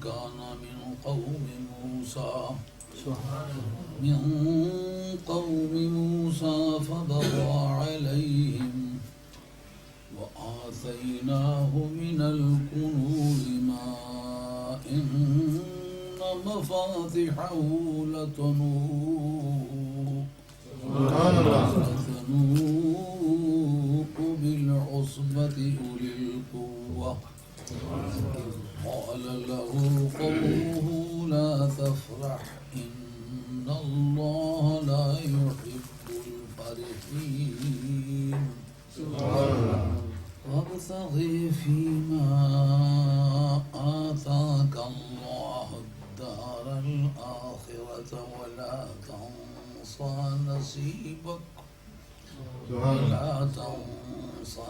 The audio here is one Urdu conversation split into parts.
كان من قوم موسى فبغى عليهم وآتيناه من الكنوز ما إن مفاتحه لتنوء بالعصبة أولي القوة قال له قومه لا تفرح إن الله لا يحب الفرحين وابتغ فيما آتاك الله الدار الآخرة ولا تنس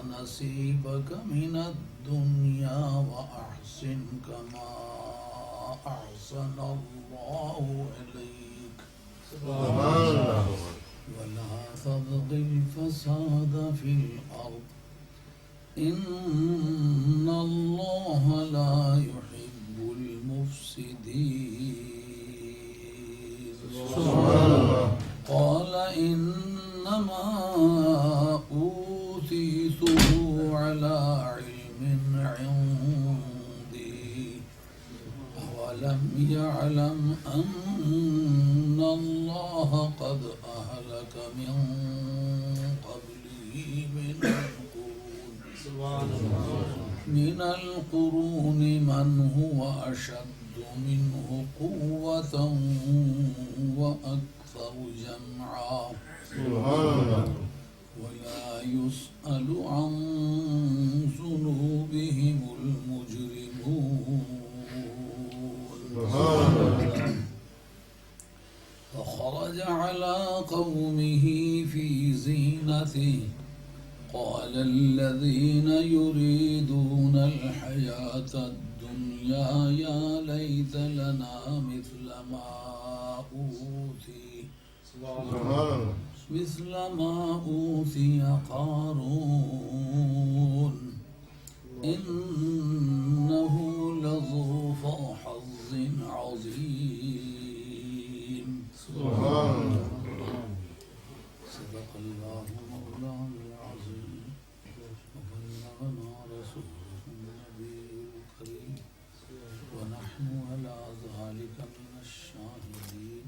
نصيبك من الدنيا وأحسن كما أحسن الله إليك ولا تبغ الفساد في الأرض إن الله لا يحب المفسدين. قال إنما أوتيته على علم عندي أولم يعلم أن الله قد أهلك من قبله من القرون من هو أشد منه قوة وأكثر جمعا ولا يسأل عن ذنوبهم المجرمون. فخرج على قومه في زينته قال الذين يريدون الحياة الدنيا يا ليت لنا مثل ما أوتي قارون إنه لذو حظ عظيم. صدق الله مولانا العظيم وبلغنا رسوله النبي الكريم ونحن على ذلك من الشاهدين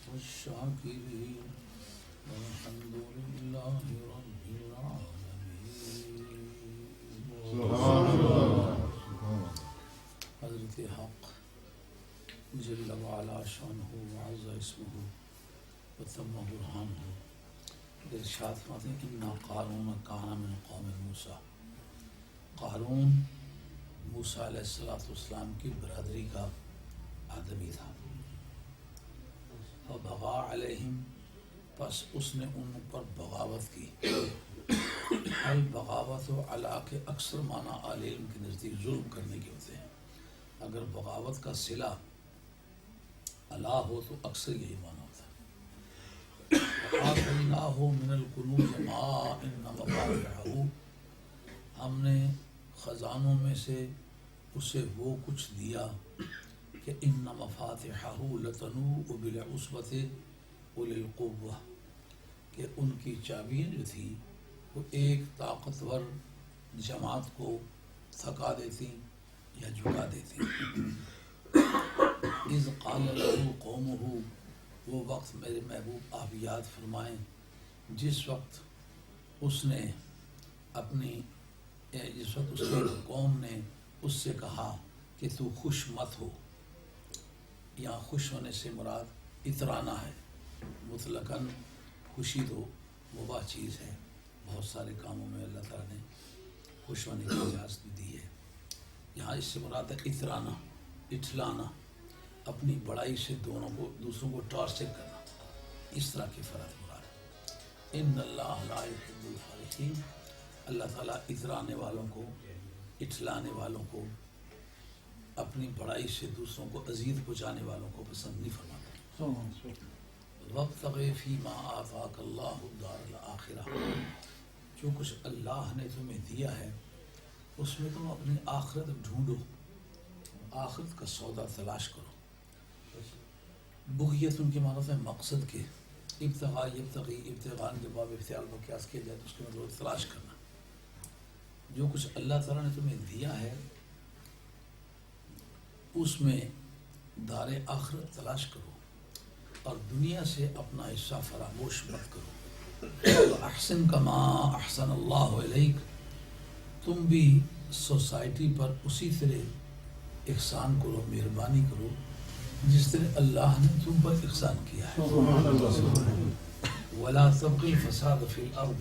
والشاكرين والحمد لله رب العالمين. حضرت حق جل وعلا شانہ وعز اسمہ وتم برہانہ ارشاد فرماتے ہیں اِنَّ قارون کان من قوم موسیٰ. قارون موسیٰ علیہ السلام کی برادری کا آدمی تھا. فبغى علیہم پس اس نے ان پر بغاوت کی. البغاوت و علا کے اکثر معنی اہل علم کے نزدیک ظلم کرنے کے ہوتے ہیں. اگر بغاوت کا صلہ علا ہو تو اکثر یہی معنی ہوتا ہے. وآتیناہ من الکنوز ما ان مفاتحہ ہم نے خزانوں میں سے اسے وہ کچھ دیا کہ ان مفاتحہ لتنوء بالعصبۃ اولي القوہ کہ ان کی چابیاں جو تھی وہ ایک طاقتور جماعت کو تھکا دیتی یا جھکا دیتی. اذ قال له قومہ وہ وقت میرے محبوب آپ یاد فرمائیں جس وقت اس نے اپنی جس وقت اس کی قوم نے اس سے کہا کہ تو خوش مت ہو. یہاں خوش ہونے سے مراد اترانا ہے. مطلقاً خوشی تو مباح چیز ہے. بہت سارے کاموں میں اللہ تعالیٰ نے خوش ہونے کی اجازت بھی دی ہے. یہاں اس سے مراد ہے اترانا, اٹھلانا, اپنی بڑائی سے دوسروں کو ٹارچر کرنا. اس طرح کے فرات مراد ہے. ان اللہ لا يحب الفرحین. اللہ تعالیٰ اترانے والوں کو, اٹھلانے والوں کو, اپنی بڑائی سے دوسروں کو اذیت پہنچانے والوں کو پسند نہیں فرماتا. وابتغ فیما آتاک اللہ الدار الآخرہ. جو کچھ اللہ نے تمہیں دیا ہے اس میں تم اپنی آخرت ڈھونڈو. آخرت کا سودا تلاش کرو. بغیت ان کے معنی ہے مقصد کے. ابتغاء یبتغی ابتغاء کے باب افتعال کو قیاس کیا جائے تو اس کے مطلب تلاش کرنا. جو کچھ اللہ تعالیٰ نے تمہیں دیا ہے اس میں دار آخرت تلاش کرو اور دنیا سے اپنا حصہ فراموش مت کرو. احسن کما احسن اللہ علیک، تم بھی سوسائٹی پر اسی طرح احسان کرو، مہربانی کرو جس طرح اللہ نے تم پر احسان کیا ہے. ولا تبغی الفساد فی الارض،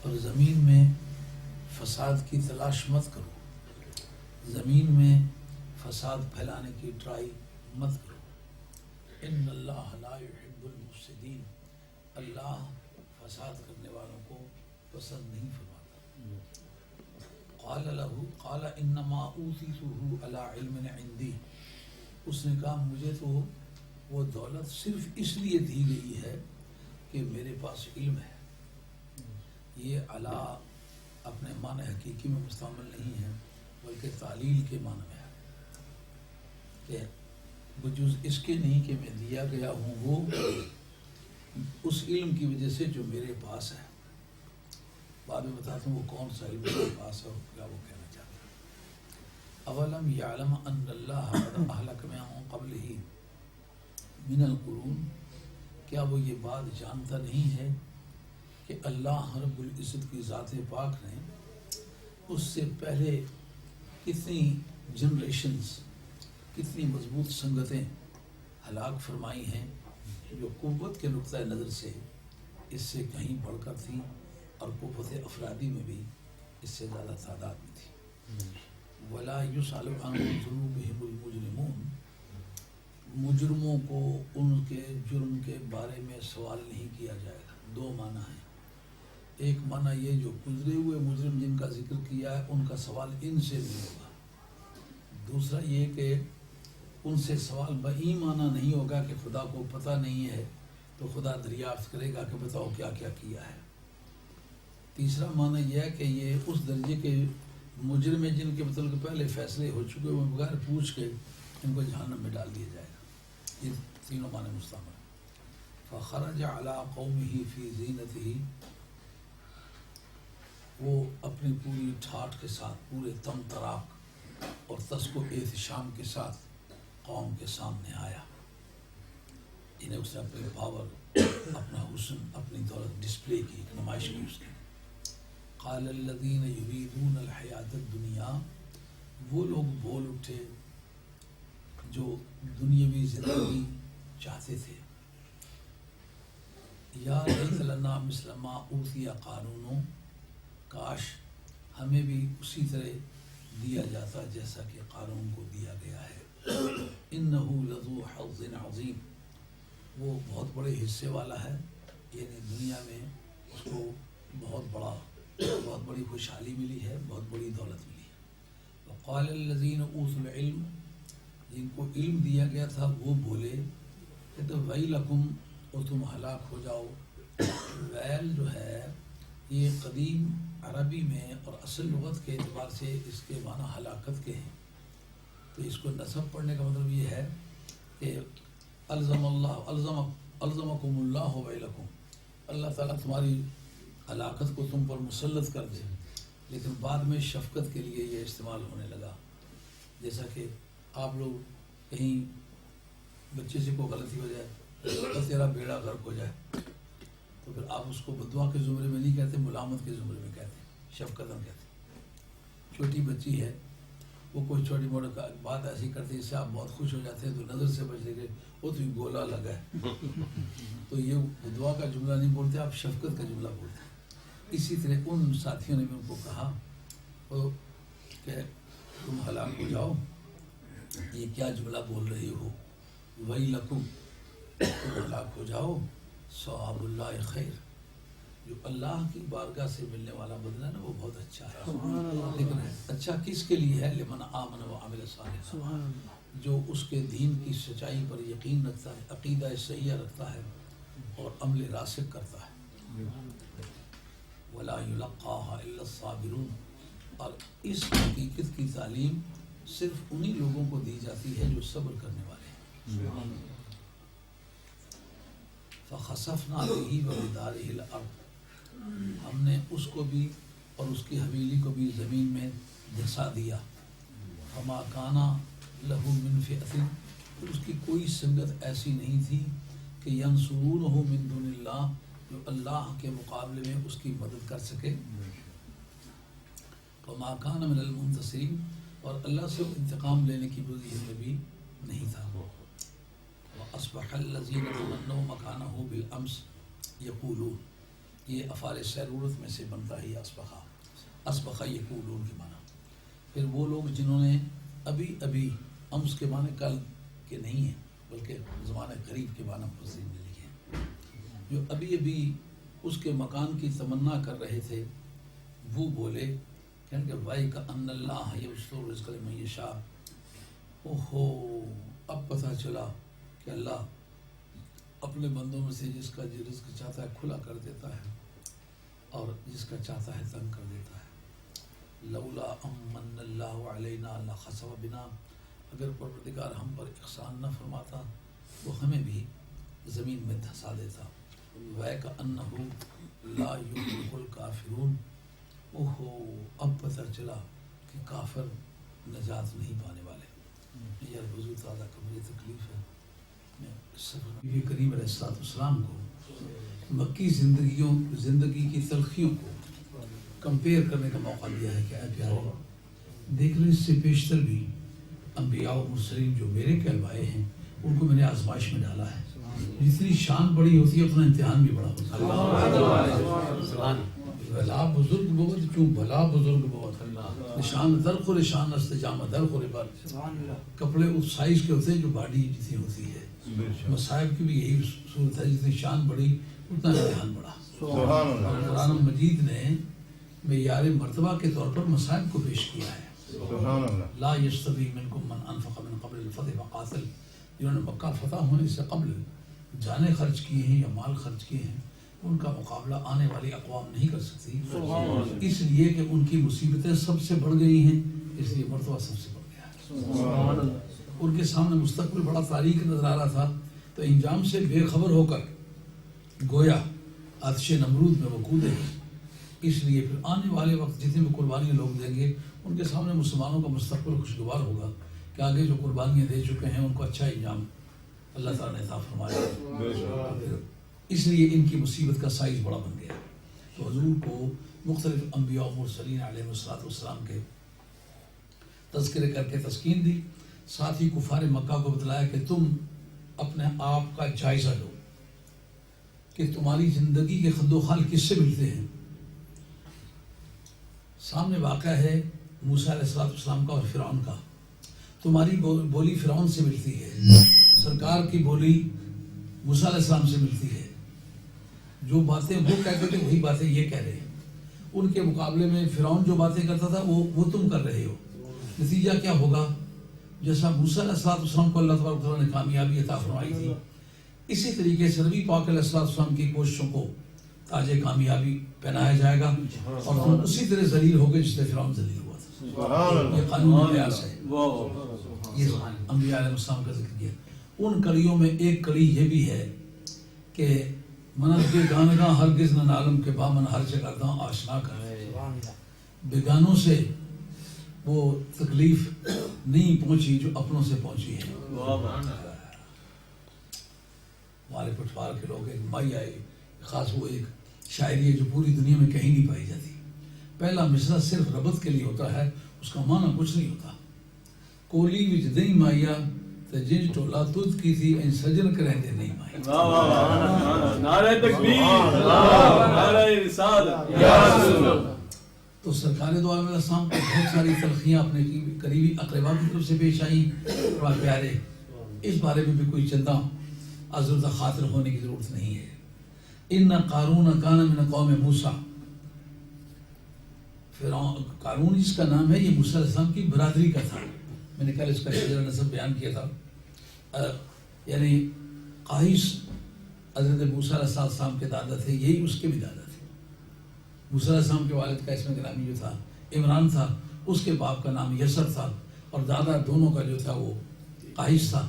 اور زمین میں فساد کی تلاش مت کرو، زمین میں فساد پھیلانے کی ٹرائی مت کرو. ان اللہ لا يحب المفسدین، اللہ فساد کرنے والوں کو پسند نہیں فرماتا. قال انما اوتیتہ علی علم عندی، اس نے کہا مجھے تو وہ دولت صرف اس لیے دی گئی ہے کہ میرے پاس علم ہے. یہ علا اپنے معنی حقیقی میں مستعمل نہیں ہے بلکہ تعلیل کے معنی میں ہے کہ بجز اس کے نہیں کہ میں دیا گیا ہوں وہ اس علم کی وجہ سے جو میرے پاس ہے. بعد میں بتاتا ہوں وہ کون سا علم میرے پاس ہے اور کیا وہ کہنا چاہتا ہے. اولم یعلم ان اللہ قد اہلک من قبلہ من القرون، کیا وہ یہ بات جانتا نہیں ہے کہ اللہ رب العزت کی ذات پاک نے اس سے پہلے کتنی جنریشنز، کتنی مضبوط سنگتیں ہلاک فرمائی ہیں جو قوت کے نقطۂ نظر سے اس سے کہیں بڑھ کر تھیں اور قوت افرادی میں بھی اس سے زیادہ تعداد میں تھی. ولا یسأل عن ذنوبہم المجرمون، مجرموں کو ان کے جرم کے بارے میں سوال نہیں کیا جائے گا. دو معنی ہیں. ایک معنی یہ جو گزرے ہوئے مجرم جن کا ذکر کیا ہے ان کا سوال ان سے نہیں ہوگا. دوسرا یہ کہ ان سے سوال بئی معنی نہیں ہوگا کہ خدا کو پتہ نہیں ہے تو خدا دریافت کرے گا کہ بتاؤ کیا کیا کیا ہے. تیسرا معنی یہ ہے کہ یہ اس درجے کے مجرم ہیں جن کے مطلب کہ پہلے فیصلے ہو چکے ہوئے بغیر پوچھ کے ان کو جہنم میں ڈال دیا جائے گا. یہ تینوں معنی مستعمل. فخرج علی قومہ فی زینتہ، وہ اپنی پوری ٹھاٹ کے ساتھ، پورے تم تراک اور تسک و احتشام کے ساتھ قوم کے سامنے آیا. انہیں اس نے اپنی پاور، اپنا حسن، اپنی دولت ڈسپلے کی، نمائش کی اس کی. قال الذین یریدون الحیات الدنیا، وہ لوگ بول اٹھے جو دنیاوی زندگی چاہتے تھے. یا لیت لنا مثل ما اوتی قارون، کاش ہمیں بھی اسی طرح دیا جاتا جیسا کہ قارون کو دیا گیا ہے. انہ لذو حظ عظیم، وہ بہت بڑے حصے والا ہے، یعنی دنیا میں اس کو بہت بڑی خوشحالی ملی ہے، بہت بڑی دولت ملی ہے. وقال الذین اوتوا العلم، جن کو علم دیا گیا تھا وہ بولے کہ ویلکم، اور تم ہلاک ہو جاؤ. ویل جو ہے یہ قدیم عربی میں اور اصل لغت کے اعتبار سے اس کے معنی ہلاکت کے ہیں. تو اس کو نصب پڑھنے کا مطلب یہ ہے کہ الزمکم اللہ ویلکم، اللہ تعالیٰ تمہاری ہلاکت کو تم پر مسلط کر دے. لیکن بعد میں شفقت کے لیے یہ استعمال ہونے لگا. جیسا کہ آپ لوگ کہیں بچے سے کوئی غلطی ہو جائے تو تیرا بیڑا غرق ہو جائے تو پھر آپ اس کو بددعا کے زمرے میں نہیں کہتے، ملامت کے زمرے میں کہتے ہیں، شفقتاً کہتے ہیں. چھوٹی بچی ہے، وہ کوئی چھوٹی موٹی بات ایسی کرتی ہے جس سے آپ بہت خوش ہو جاتے ہیں تو نظر سے بچنے کے وہ تو گولا لگا ہے تو یہ بددعا کا جملہ نہیں بولتے، آپ شفقت کا جملہ بولتے ہیں. اسی طرح ان ساتھیوں نے بھی ان کو کہا کہ تم ہلاک ہو جاؤ، یہ کیا جملہ بول رہی ہو، ویلکم، تم ہلاک ہو جاؤ، ثواب اللہ خیر، جو اللہ کی بارگاہ سے ملنے والا بدلہ نا وہ بہت اچھا ہے. لیکن اچھا کس کے لیے ہے؟ لمن آمن و عمل صالحا، جو اس کے دین کی سچائی پر یقین رکھتا ہے، عقیدہ صحیحہ رکھتا ہے اور عمل راسخ کرتا ہے. ولا یلقاها الا الصابرون، اور اس حقیقت کی تعلیم صرف انہی لوگوں کو دی جاتی ہے جو صبر کرنے والے ہیں. فخسفنا به وبداره الارض، ہم نے اس کو بھی اور اس کی حویلی کو بھی زمین میں دھسا دیا. فما کان له من فئة، اس کی کوئی سنگت ایسی نہیں تھی کہ ینصرونہ من دون اللہ، جو اللہ کے مقابلے میں اس کی مدد کر سکے. وما کان من المنتصرین، اور اللہ سے انتقام لینے کی پوزیشن میں بھی نہیں تھا. وَأَصْبَحَ الَّذِينَ تَمَنَّوْا مَكَانَهُ بِالْأَمْسِ يَقُولُونَ، یہ افعال سیرورت میں سے بنتا ہے. اصبح یقولون کے معنی. پھر وہ لوگ جنہوں نے ابھی امس کے معنی کل کے نہیں ہیں بلکہ زمانہ قریب کے معنی مفسرین نے لکھے ہیں، جو ابھی اس کے مکان کی تمنا کر رہے تھے، وہ بولے کہ بھائی کا ان اللہ یبسط الرزق لمن یشاء. اوہو، اب پتہ چلا کہ اللہ اپنے بندوں میں سے جس کا جو رزق چاہتا ہے کھلا کر دیتا ہے اور جس کا چاہتا ہے تنگ کر دیتا ہے. لولا امن اللہ علینا لخسف بنا، اگر پروردگار ہم پر احسان نہ فرماتا وہ ہمیں بھی زمین میں دھسا دیتا. وَكَأَنَّهُ لَا يُفْلِحُ الْكَافِرُونَ، اوہو اب پتہ چلا کہ کافر نجات نہیں پانے والے. یار وضو تازہ کا مجھے تکلیف ہے. میں نبی کریم علیہ السلام کو مکی زندگی کی تلخیوں کو کمپیئر کرنے کا موقع دیا ہے کہ اے پیارے دیکھ لیں، اس سے بیشتر بھی انبیاء و مرسلین جو میرے کہلوائے ہیں ان کو میں نے آزمائش میں ڈالا ہے. جتنی شان بڑی ہوتی ہے اتنا امتحان بھی بڑا ہوتا ہے. بھلا بزرگ بہت چوں بھلا بزرگ بہت، نشان در خور شان استجامہ در خور پر. کپڑے اس سائز کے ہوتے ہیں جو باڈی جتنی ہوتی ہے. مصائب کی بھی یہی صورت ہے، جتنی شان بڑی اتنا امتحان بڑا. قرآن مجید نے معیار مرتبہ کے طور پر مصائب کو پیش کیا ہے. لا یستوی منکم من انفق من قبل الفتح وقاتل، جنہوں نے مکہ فتح ہونے سے قبل جانیں خرچ کیے ہیں یا مال خرچ کیے ہیں، ان کا مقابلہ آنے والی اقوام نہیں کر سکتی. اس لیے کہ ان کی مصیبتیں سب سے بڑھ گئی ہیں، اس لیے مرتبہ سب سے بڑھ گیا ہے. ان کے سامنے مستقبل بڑا تاریک نظر آ رہا تھا تو انجام سے بے خبر ہو کر گویا آتش نمرود میں وہ کودے. اس لیے پھر آنے والے وقت جتنی بھی قربانیاں لوگ دیں گے ان کے سامنے مسلمانوں کا مستقبل خوشگوار ہوگا کہ آگے جو قربانیاں دے چکے ہیں ان کو اچھا انجام اللہ تعالیٰ نے عطا فرمایا. اس لیے ان کی مصیبت کا سائز بڑا بن گیا. تو حضور کو مختلف انبیاء و مرسلین علیہ السلام کے تذکرے کر کے تسکین دی. ساتھ ہی کفار مکہ کو بتلایا کہ تم اپنے آپ کا جائزہ لو کہ تمہاری زندگی کے خد و خال کس سے ملتے ہیں. سامنے واقعہ ہے موسیٰ علیہ السلام کا اور فرعون کا. تمہاری بولی فرعون سے ملتی ہے، سرکار کی بولی موسیٰ علیہ السلام سے ملتی ہے. جو باتیں وہ کہتے تھے وہی باتیں یہ کہہ رہے ہیں. ان کے مقابلے میں فرعون جو باتیں کرتا تھا وہ تم کر رہے ہو. نتیجہ کیا ہوگا؟ جیسا موسیٰ علیہ السلام کو اللہ تبارک و تعالیٰ نے کامیابی عطا فرمائی تھی، اسی طریقے سے نبی پاک علیہ السلام کی کوششوں کو تاج کامیابی پہنایا جائے گا اور تم اسی طرح ذلیل ہوگے جس طرح فرعون ذلیل ہوا تھا. یہ قانون قیاس ہے. یہ انبیاء علیہ السلام کا ذکر کیا. ان کڑیوں میں ایک کڑی یہ بھی ہے کہ منت کے گانگاں ہرگز نہ عالم کے بامن ہر جگہ داں آشنا کر. بیگانوں سے وہ تکلیف نہیں پہنچی جو اپنوں سے پہنچی ہے. ہمارے پٹوار کے لوگ ایک مائی آئے خاص، وہ ایک شاعری ہے جو پوری دنیا میں کہیں نہیں پائی جاتی. پہلا مصرع صرف ربط کے لیے ہوتا ہے، اس کا معنی کچھ نہیں ہوتا. کولی وچ دئی مائیا تے جنج ٹولا تجھ کی تھی این سجن کریں دے نہیں مائی. نعرہ تکبیر، نعرہ رسالت یا رسول اللہ. تو سرکار دو عالم علیہ السلام کو بہت ساری تلخیاں اپنے قریبی اقربا کی طرف سے پیش آئیں. بڑا پیارے، اس بارے میں بھی کوئی چندہ عذر خاطر ہونے کی ضرورت نہیں ہے. ان قارون کان من قوم موسیٰ، قارون جس کا نام ہے یہ موسیٰ علیہ السلام کی برادری کا تھا. میں نے کل اس کا شجرہ نسب بیان کیا تھا. یعنی قائس حضرت موسیٰ علیہ السلام کے دادا تھے، یہی اس کے بھی دادا تھے. موسیٰ علیہ السلام کے والد کا اسم گرامی جو تھا عمران تھا، اس کے باپ کا نام یسر تھا. اور دادا دونوں کا جو تھا وہ قاہث تھا،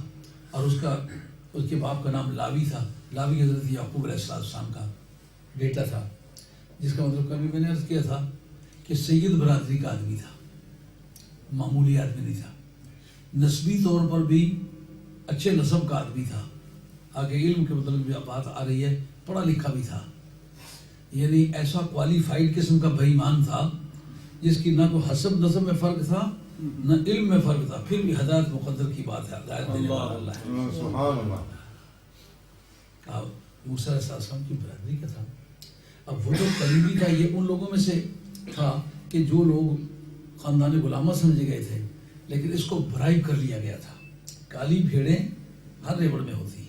اور اس کے باپ کا نام لاوی تھا۔ لاوی حضرت یعقوب علیہ السلام کا بیٹا تھا، جس کا مطلب کبھی میں نے عرض کیا تھا کہ سید برادری کا آدمی تھا، معمولی آدمی نہیں تھا، نسبی طور پر بھی اچھے نسب کا آدمی تھا۔ آگے علم کے مطلب بھی بات آ رہی ہے، پڑھا لکھا بھی تھا، یعنی ایسا کوالیفائڈ قسم کا بے ایمان تھا جس کی نہ کوئی حسب نسب میں فرق تھا نہ علم میں فرق تھا، پھر بھی ہدایت مقدر کی بات ہے، ہدایت دینے والا اللہ ہے۔ سبحان اللہ۔ موسیٰ علیہ السلام کی برادری کا تھا۔ اب وہ جو قریبی تھا یہ ان لوگوں میں سے تھا کہ جو لوگ خاندان غلامہ سمجھے گئے تھے، لیکن اس کو برائب کر لیا گیا تھا۔ کالی بھیڑیں ہر ریوڑ میں ہوتی ہیں،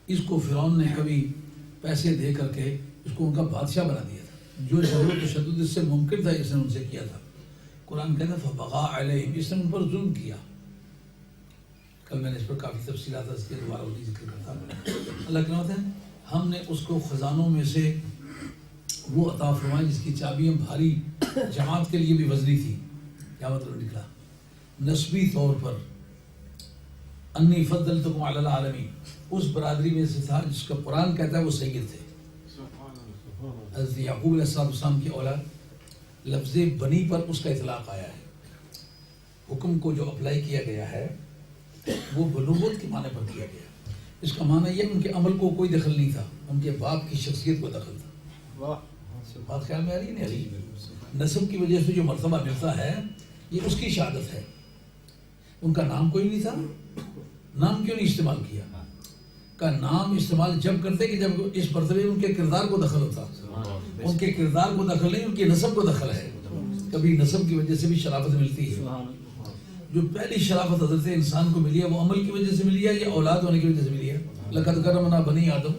اس کو فرعون نے کبھی پیسے دے کر کے اس کو ان کا بادشاہ بنا دیا تھا۔ جو جبر و تشدد اس سے ممکن تھا اس نے ان سے کیا تھا۔ قرآن کہتا ہے فَبَغَىٰ عَلَيْهِمْ، اس نے ان پر ظلم کیا۔ کل میں نے اس پر کافی تفصیلات اس کے دوبارہ وہی ذکر کرتا ہوں۔ اللہ کہتا ہے ہم نے اس کو خزانوں میں سے وہ عطا فرمائی جس کی چابیاں بھاری جماعت کے لیے بھی وزنی تھی۔ کیا مطلب نکلا؟ نسبی طور پر انی فضلتکم علی العالمین، اس برادری میں سے تھا جس کا قرآن کہتا ہے وہ سید تھے۔ حضرت یعقوب علیہ السلام کی اولاد، لفظ بنی پر اس کا اطلاق آیا ہے۔ حکم کو جو اپلائی کیا گیا ہے وہ بنوت کے معنی پر کیا گیا۔ اس کا معنی یہ ان کے عمل کو کوئی دخل نہیں تھا، ان کے باپ کی شخصیت کو دخل تھا۔ بات خیال میں آ رہی ہے نہیں آ رہی؟ نسب کی وجہ سے جو مرتبہ ملتا ہے یہ اس کی شہادت ہے۔ ان کا نام کوئی نہیں تھا، نام کیوں نہیں استعمال کیا؟ کا نام استعمال جب کرتے کہ جب اس مرتبے ان کے کردار کو دخل ہوتا۔ ان کے کردار کو دخل نہیں، ان کی نسب کو دخل ہے۔ کبھی نسب کی وجہ سے بھی شرافت ملتی ہے۔ جو پہلی شرافت حضرت انسان کو ملی ہے وہ عمل کی وجہ سے ملی ہے یا اولاد ہونے کی وجہ سے ملی ہے؟ لقد کرمنا بنی آدم۔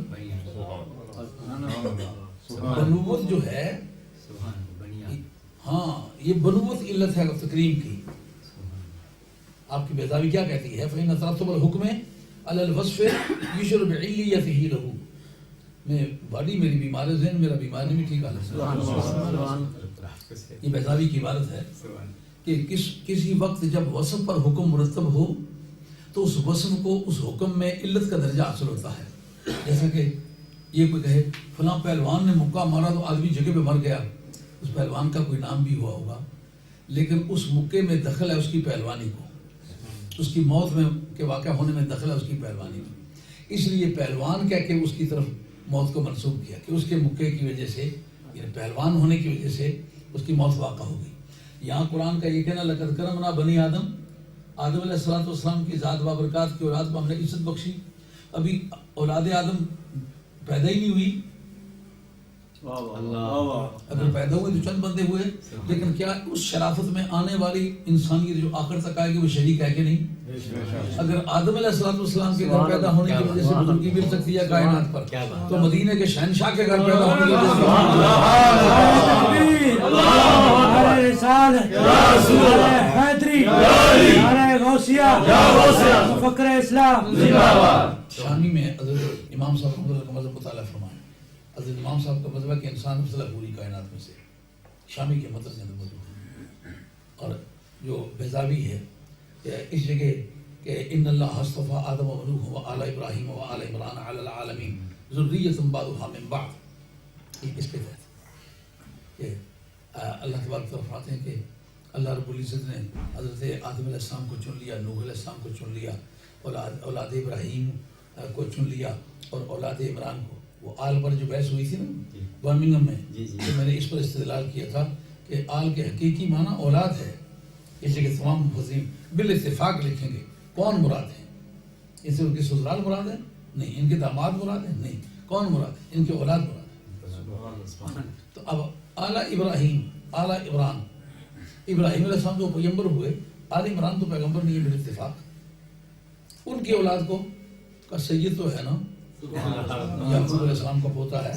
بنوت جو ہے ہاں یہ بنوت علت ہے تکریم کی۔ آپ کی بیضاوی کیا کہتی ہے؟ فَإِنَّ تَرَتُّبَ الْحُكْمِ عَلَى الْوَصْفِ يُشْعِرُ بِعِلِّيَّتِهِ لَهُ۔ میں باڈی میری بیمار ہے، ذہن میرا بیمار نہیں، ٹھیک ہے۔ یہ بیضاوی کی عبارت ہے کہ کسی وقت جب وصف پر حکم مرتب ہو تو اس وصف کو اس حکم میں علت کا درجہ حاصل ہوتا ہے۔ جیسا کہ یہ کوئی کہے فلاں پہلوان نے مکہ مارا تو آدمی جگہ پہ مر گیا، اس پہلوان کا کوئی نام بھی ہوا ہوگا لیکن اس مکے میں دخل ہے اس کی پہلوانی کو، اس کی موت میں کے واقع ہونے میں دخل ہے اس کی پہلوانی میں، اس لیے پہلوان کہہ کے اس کی طرف موت کو منسوب کیا کہ اس کے مکے کی وجہ سے، یعنی پہلوان ہونے کی وجہ سے اس کی موت واقع ہو گئی۔ یہاں قرآن کا یہ کہنا لقد کرمنا بنی آدم، آدم علیہ السلام کی ذات بابرکات کی اولاد کو ہم نے عزت بخشی۔ ابھی اولاد آدم پیدا ہی نہیں ہوئی، اگر پیدا ہوئے تو چند بندے ہوئے، لیکن کیا اس شرافت میں آنے والی انسانیت جو آخر تک آئے گی وہ شریک ہے کہ نہیں؟ اگر آدم علیہ السلام کے گھر پیدا ہونے کی وجہ سے بزرگی مل سکتی ہے کائنات پر، تو مدینے کے شہنشاہ کے گھر پیدا ہونے کی وجہ سے شامی میں حضرت امام صاحب کا مذہب مطالعہ فرمائے۔ حضرت امام صاحب کا مذہب ہے کہ انسان افضل ہے پوری کائنات میں سے، شامی کے مطلب کے اندر موجود ہے۔ اور جو بیضاوی ہے اس جگہ کہ ان اللہ اصطفیٰ آدم و نوح و آل ابراہیم و آل عمران علی العالمین ذریۃ بعضها من بعض، اس کے تحت کہ اللہ تبارک و تعالیٰ فرماتے ہیں کہ اللہ رب العزت نے حضرت آدم علیہ السلام کو چن لیا، نوح علیہ السلام کو چن لیا، اولاد ابراہیم کو چن لیا اور اولاد عمران کو۔ وہ آل پر جو بحث ہوئی تھی نا برمنگھم میں، تو میں نے اس پر استدلال کیا تھا کہ آل کے حقیقی معنی اولاد ہے۔ اس جگہ تمام مفسرین بالاتفاق لکھیں گے کون مراد ہے، ان سے ان کے سسرال مراد ہے نہیں، ان کے داماد مراد ہے نہیں، کون مراد ہے؟ ان کے اولاد مراد ہے۔ تو اب اعلیٰ ابراہیم، اعلیٰ عمران، ابراہیم علیہ السلام تو پیغمبر ہوئے، آل عمران تو پیغمبر نہیں ہے بالاتفاق۔ ان کی اولاد کو کا سید تو ہے نا یعقوب علیہ السلام کا پوتا ہے،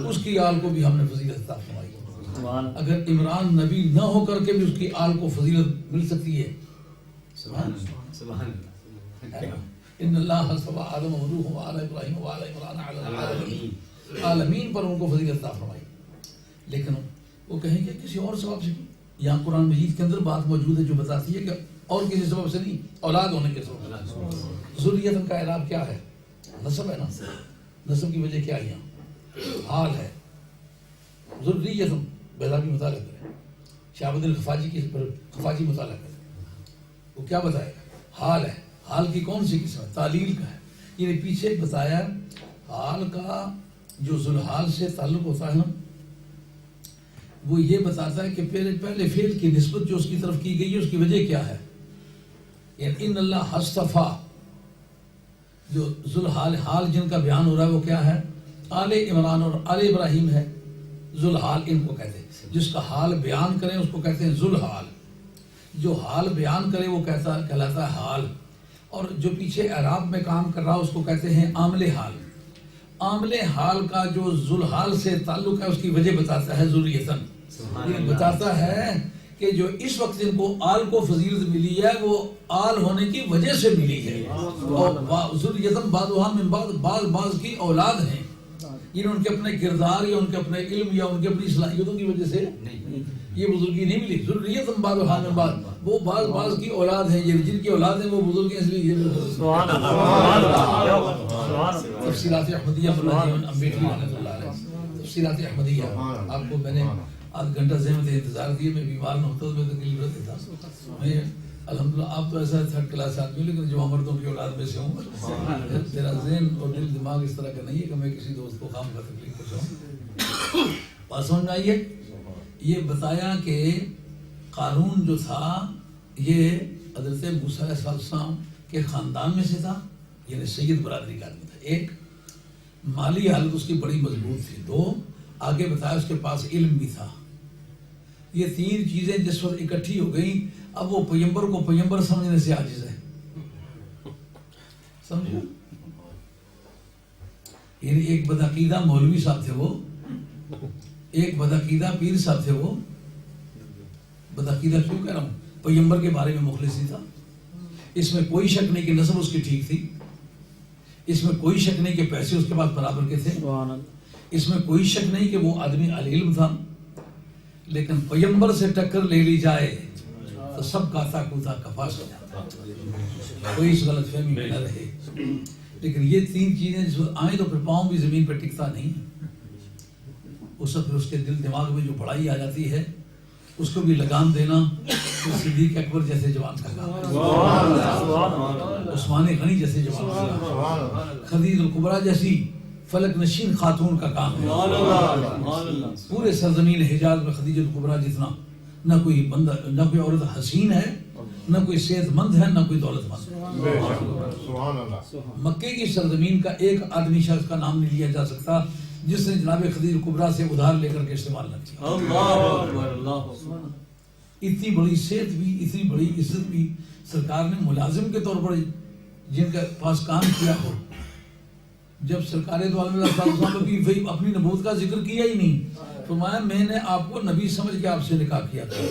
اس کی آل کو بھی ہم نے فضیلت عطا فرمائی۔ اگر عمران نبی نہ ہو کر کے بھی اس کی آل کو فضیلت مل سکتی ہے۔ ان اللہ اصطفیٰ آدم و نوح و آل ابراہیم و آل عمران علی العالمین، عالمین پر ان کو فضیلت عطا فرمائی۔ لیکن وہ کہیں گے کسی اور سبب سے یہاں قرآن مجید کے اندر بات موجود ہے جو بتاتی ہے کہ اور کسی سبب سے نہیں، اولاد ہونے کے سبب سے۔ ذریتن کا اعراب کیا ہے؟ نسب ہے نا، نسب کی وجہ کیا ہے؟ یہاں حال ہے، ذریتن بیضا بھی مطالعہ کرے، شہاب الدین خفاجی مطالعہ کرے، وہ کیا بتائے گا؟ حال ہے، حال کی کون سی قسم ہے؟ تعلیل کا ہے، یعنی پیچھے بتایا حال کا جو ذوالحال سے تعلق ہوتا ہے نا، وہ یہ بتاتا ہے کہ پہلے فعل کی نسبت جو اس کی طرف کی گئی ہے اس کی وجہ کیا ہے؟ یعنی ان اللہ حصطفیٰ، جو ذوالحال حال جن کا بیان ہو رہا ہے وہ کیا ہے؟ آل عمران اور آل ابراہیم ہے، ذوالحال ان کو کہتے ہیں، جس کا حال بیان کریں اس کو کہتے ہیں ذوالحال، جو حال بیان کرے وہ کہلاتا ہے حال، اور جو پیچھے اعراب میں کام کر رہا اس کو کہتے ہیں عامل حال۔ عامل حال کا جو ذوالحال سے تعلق ہے اس کی وجہ بتاتا ہے ذریتن، یہ بتاتا ہے کہ جو اس وقت جن کو آل کو فضیلت ملی ہے وہ آل ہونے کی وجہ سے ملی ہے، اور ذریتن بعضھا من بعض بعض کی اولاد ہیں، یہ ان کے اپنے کردار یا ان کے اپنے علم یا ان کے اپنی صلاحیتوں کی وجہ سے یہ بزرگی نہیں ملی۔ ذریتن بعضھا من بعض، وہ بعض کی اولاد ہیں، جن کی اولاد ہیں وہ بزرگ ہیں، اس لیے سبحان اللہ۔ تفسیرات احمدیہ امبیڈکر رحمۃ اللہ علیہ، تفسیرات احمدیہ، آپ کو میں نے آدھ گھنٹہ زحمت انتظار دیے، میں بیمار نہ ہوتا تو میں تکلیف رہتا تھا۔ میں الحمدللہ آپ تو ایسا تھرڈ کلاس آدمی، لیکن جو مردوں کی اولاد میں سے ہوں، میرا ذہن اور دل دماغ اس طرح کا نہیں ہے کہ میں کسی دوست کو خام کا تکلیف پہنچاؤں۔ بات سمجھ میں آئیے؟ یہ بتایا کہ قارون جو تھا یہ حضرت موسیٰ علیہ السلام کے خاندان میں سے تھا، یعنی سید برادری کا آدمی تھا۔ ایک، مالی حالت اس کی بڑی مضبوط تھی۔ دو، آگے بتایا اس کے پاس علم بھی تھا۔ یہ تین چیزیں جس وقت اکٹھی ہو گئیں، اب وہ پیمبر کو پیمبر سمجھنے سے عاجز ہے، سمجھو؟ یعنی ایک بدعقیدہ مولوی صاحب تھے وہ، ایک بدعقیدہ پیر صاحب تھے وہ۔ بدعقیدہ کیوں کہہ رہا ہوں؟ پیمبر کے بارے میں مخلص نہیں تھا، اس میں کوئی شک نہیں کہ نسب اس کی ٹھیک تھی، اس میں کوئی شک نہیں کہ پیسے اس کے پاس برابر کے تھے، اس میں کوئی شک نہیں کہ وہ آدمی علم تھا، لیکن پیمبر سے ٹکر لے لی جائے تو سب کاتا کوتا کفاش ہو جاتا، کوئی اس غلط فہمی میں نہ رہے۔ لیکن یہ تین چیزیں جس وقت آئیں تو پھر پاؤں بھی زمین پہ ٹکتا نہیں، اس وقت پھر اس کے دل دماغ میں جو بڑائی آ جاتی ہے اس کو بھی لگام دینا تو صدیق اکبر جیسے جوان کا کام ہے، عثمان غنی جیسے جوان کا کام ہے، خدیجہ الکبریٰ جیسی فلک نشین خاتون کا کام ہے۔ پورے سرزمین حجاز میں خدیجہ الکبریٰ جتنا نہ کوئی بندہ، نہ کوئی عورت حسین ہے، نہ کوئی صحت مند ہے، نہ کوئی دولت مند ہے۔ مکے کی سرزمین کا ایک آدمی شخص کا نام نہیں لیا جا سکتا جس نے جناب خدیجہ الکبریٰ سے ادھار لے کر کے استعمال نہ کیا۔ اتنی بڑی صحت بھی، اتنی بڑی عزت بھی سرکار نے ملازم کے طور پر جن کے پاس کام کیا ہو، جب سرکار دو عالم اللہ صلی اللہ علیہ وسلم اپنی نبوت کا ذکر کیا ہی نہیں، فرمایا میں نے آپ کو نبی سمجھ کے آپ سے نکاح کیا تھا،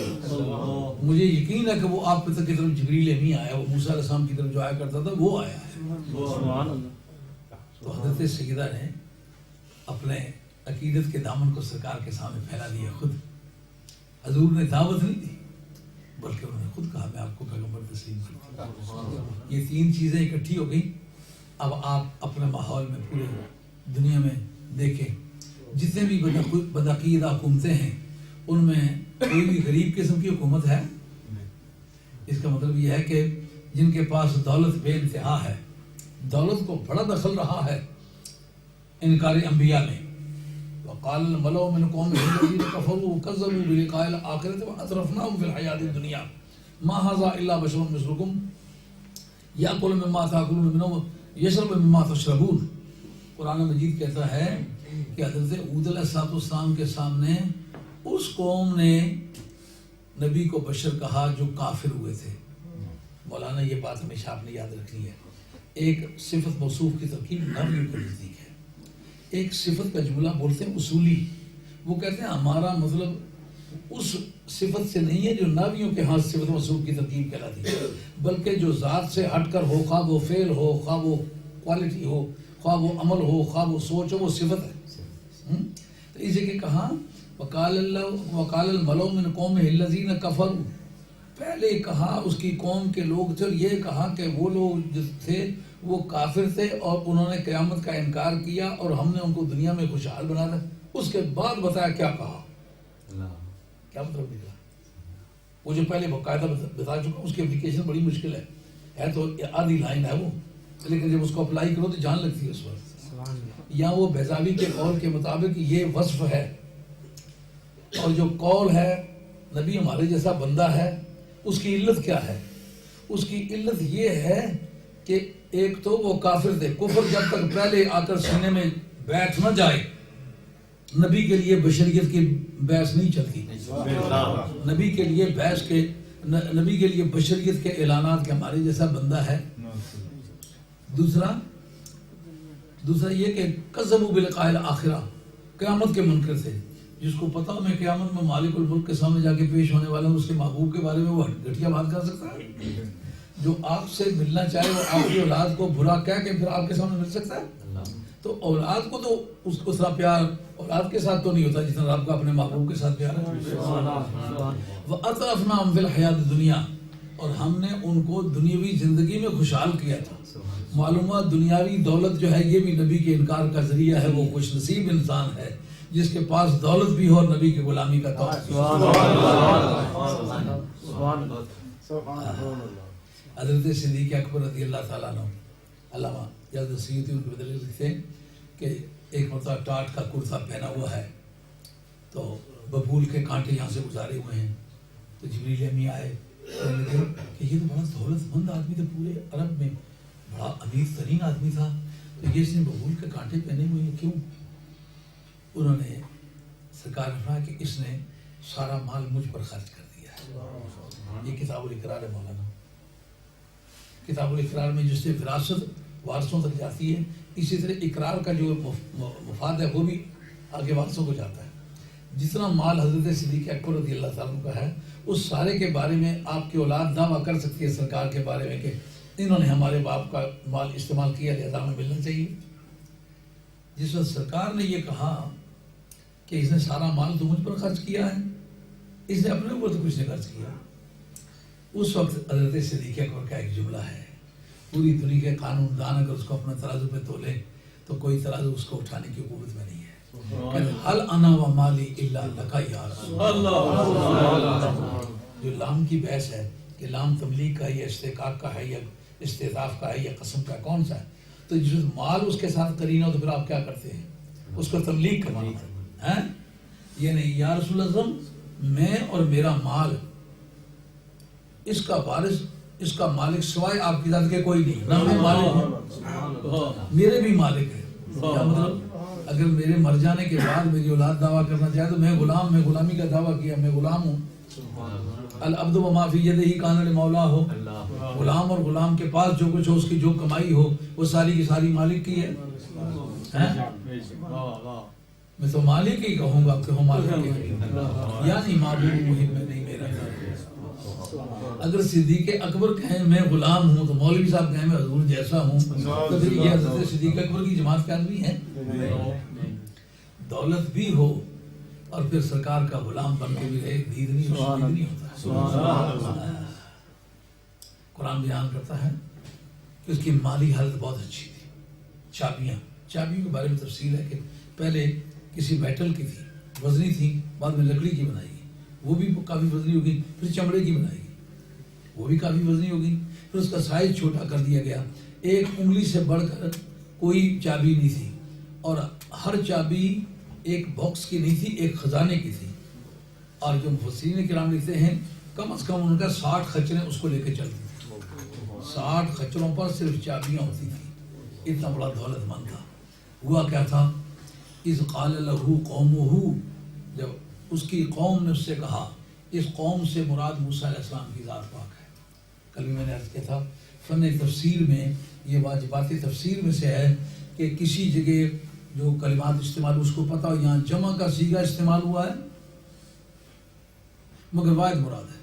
مجھے یقین ہے کہ وہ آپ کی طرف جبریل امین آیا، وہ موسیٰ علیہ السلام کی طرف جو آیا کرتا تھا وہ آیا ہے۔ تو حضرت سیدہ نے اپنے عقیدت کے دامن کو سرکار کے سامنے پھیلا دیا۔ خود حضور نے دعوت نہیں دی بلکہ انہوں نے خود کہا میں آپ کو پیغمبر تسلیم کرتا ہوں۔ یہ تین چیزیں اکٹھی ہو گئی۔ اب آپ اپنے ماحول میں پورے دنیا میں دیکھیں، جتنے بھی بدعقیدہ حکومتیں ہیں ان میں کوئی بھی غریب قسم کی حکومت ہے؟ اس کا مطلب یہ ہے کہ جن کے پاس دولت بے انتہا ہے، دولت کو بڑا دخل رہا ہے انکار انبیاء میں۔ وقال الملأ من قومه الذين كفروا وكذبوا بلقاء الآخرة وأترفناهم في الحياة الدنيا ما هذا إلا بشر مثلكم يأكل مما تأكلون منه ويشرب مما تشربون۔ قرآن مجید کہتا ہے کہ حضرت ہود علیہ السلام کے سامنے اس قوم نے نبی کو بشر کہا جو کافر ہوئے تھے۔ مولانا یہ بات ہمیشہ آپ نے یاد رکھنی ہے، ایک صفت موصوف کی ترکیب نحوی کے نزدیک ہے، ایک صفت کا جملہ بولتے ہیں اصولی، وہ کہتے ہیں ہمارا مطلب اس صفت سے نہیں ہے جو نحویوں کے ہاں صفت موصوف کی ترکیب کہلاتی ہے، بلکہ جو ذات سے ہٹ کر ہو، خواہ وہ فعل ہو، خواہ وہ کوالٹی ہو، خواہ وہ عمل ہو، خواہ وہ سوچ ہو، وہ صفت ہے۔ تو اسی کے کہا وقال الملأ من قومه الذين كفروا، پہلے کہا اس کی قوم کے لوگ تھے، یہ کہا کہ وہ لوگ جو تھے وہ کافر تھے اور انہوں نے قیامت کا انکار کیا اور ہم نے ان کو دنیا میں خوشحال بنا دیا۔ اس کے بعد بتایا کیا کہا، کیا مطلب نکلا؟ وہ جو پہلے باقاعدہ بتا چکا، اس کی اپلیکیشن بڑی مشکل ہے تو آدھی لائن ہے وہ، لیکن جب اس کو اپلائی کرو تو جان لگتی ہے اس وقت۔ یا وہ بیضاوی کے قول کے مطابق یہ وصف ہے، اور جو قول ہے نبی ہمارے جیسا بندہ ہے، اس کی علت کیا ہے؟ اس کی علت یہ ہے کہ ایک تو وہ کافر تھے، کفر جب تک پہلے آ کر سینے میں بیٹھ نہ جائے نبی کے لیے بشریت کی بحث نہیں چلتی، نبی کے لیے نبی کے لیے بشریت کے اعلانات کے ہمارے جیسا بندہ ہے۔ دوسرا یہ کہ کذبوا بلقاء الآخرہ، قیامت کے منکر تھے، جس کو پتا میں قیامت میں مالک الملک کے سامنے جا کے پیش ہونے والا ہوں، اس کے محبوب کے بارے میں وہ گھٹیا بات کر سکتا ہے؟ جو آپ سے ملنا چاہے وہ آپ کی اولاد کو برا کہہ کے پھر آپ کے سامنے مل سکتا ہے؟ تو اولاد کو تو اس کو اتنا پیار اولاد کے ساتھ تو نہیں ہوتا جتنا آپ کا اپنے محبوب کے ساتھ پیار ہے۔ وَأَطْرَفْنَاهُمْ فِي الْحَيَاةِ الدُّنْيَا، اور ہم نے ان کو دنیاوی زندگی میں خوشحال کیا تھا۔ معلومات دنیاوی دولت جو ہے یہ بھی نبی کے انکار کا ذریعہ ہے، وہ خوش نصیب انسان ہے جس کے پاس دولت بھی ہو اور نبی کی غلامی کا توقع۔ حضرت صدیق اکبر رضی اللہ تعالیٰ عنہ، علامہ جلد سیوطی ان کے بدلے لکھتے ہیں کہ ایک مرتبہ ٹاٹ کا کرتا پہنا ہوا ہے تو ببول کے کانٹے یہاں سے گزارے ہوئے ہیں، تو جبریل امی آئے کہنے لگے کہ یہ تو بڑا دولت مند آدمی تھا، پورے عرب میں بڑا امیر ترین آدمی تھا، تو یہ اس نے ببول کے کانٹے پہنے ہوئے ہیں کیوں؟ انہوں نے سرکار نے فرمایا کہ اس نے سارا مال مجھ پر خرچ کر دیا ہے۔ یہ کتاب الاقرار ہے مولانا، کتاب الاقرار میں جس سے وراثت وارثوں تک جاتی ہے، اسی طرح اقرار کا جو مفاد ہے وہ بھی آگے وارثوں کو جاتا ہے۔ جتنا مال حضرت صدیق اکبر رضی اللہ تعالیٰ کا ہے اس سارے کے بارے میں آپ کی اولاد دعویٰ کر سکتی ہے سرکار کے بارے میں کہ انہوں نے ہمارے باپ کا مال استعمال کیا، لہذا ہمیں ملنا چاہیے۔ جس وقت سرکار نے یہ کہا کہ اس نے سارا مال تو مجھ پر خرچ کیا ہے، اس نے اپنے اوپر تو کچھ نہیں خرچ کیا، اس وقت حضرت صدیق اکبر کا ایک جملہ ہے، پوری دنیا کے قانون دان اگر اس کو اپنا ترازو پہ تولے تو کوئی ترازو اس کو اٹھانے کی قوت میں نہیں ہے۔ حل انا و مالی الا لک یا رسول اللہ۔ جو لام کی بحث ہے کہ لام تملیغ کا ہے یا استحقاق کا ہے یا استعطاف کا ہے یا قسم کا کون سا ہے، تو جس مال اس کے ساتھ کرینہ تو پھر آپ کیا کرتے ہیں؟ اس کو تملیغ کا مانا ہے، یہ نہیں یا رسول اللہ میں اور میرا مال اس کا وارث اس کا مالک سوائے آپ کی ذات کے کوئی نہیں، نہ میں مالک ہوں میرے بھی مالک ہے۔ کیا مطلب؟ اگر میرے مر جانے کے بعد میری اولاد دعویٰ کرنا چاہے تو میں غلامی کا دعویٰ کیا، میں غلام ہوں۔ العبد وما فی یدہ کان لمولا ہو، غلام اور غلام کے پاس جو کچھ ہو اس کی جو کمائی ہو وہ ساری کی ساری مالک کی ہے۔ میں تو مالک ہی کہوں گا کہ ہوں مالک ہی، یعنی معبود مہم میں نہیں میرا۔ اگر صدیق اکبر کہیں میں غلام ہوں تو مولوی صاحب کہیں میں حضور جیسا ہوں، تو پھر یہ حضرت صدیق اکبر کی جماعت کا آدمی ہے؟ دولت بھی ہو اور پھر سرکار کا غلام بن کے بھی رہے، دید نہیں ہوتا۔ قرآن بیان کرتا ہے کہ اس کی مالی حالت بہت اچھی تھی۔ چابیوں کے بارے میں تفصیل ہے کہ پہلے کسی میٹل کی تھی، وزنی تھی، بعد میں لکڑی کی بنائی گئی، وہ بھی کافی وزنی ہوگی، پھر چمڑے کی بنائی گئی، وہ بھی کافی وزنی ہوگی، پھر اس کا سائز چھوٹا کر دیا گیا، ایک انگلی سے بڑھ کر کوئی چابی نہیں تھی، اور ہر چابی ایک باکس کی نہیں تھی، ایک خزانے کی تھی، اور جو مفسرین کرام لکھتے ہیں کم از کم ان کا 60 خچریں اس کو لے کے چلتی تھی، 60 خچروں پر صرف چابیاں ہوتی تھیں، اتنا بڑا دولت مند تھا۔ ہوا کیا تھا؟ اذ قال له قومه، جب اس کی قوم نے اس سے کہا، اس قوم سے مراد موسیٰ علیہ السلام کی ذات پاک ہے۔ کل بھی میں نے عرض کیا تھا فن تفسیر میں یہ واجبات تفسیر میں سے ہے کہ کسی جگہ جو کلمات استعمال اس کو پتہ ہو، یہاں جمع کا صیغہ استعمال ہوا ہے مگر واحد مراد ہے،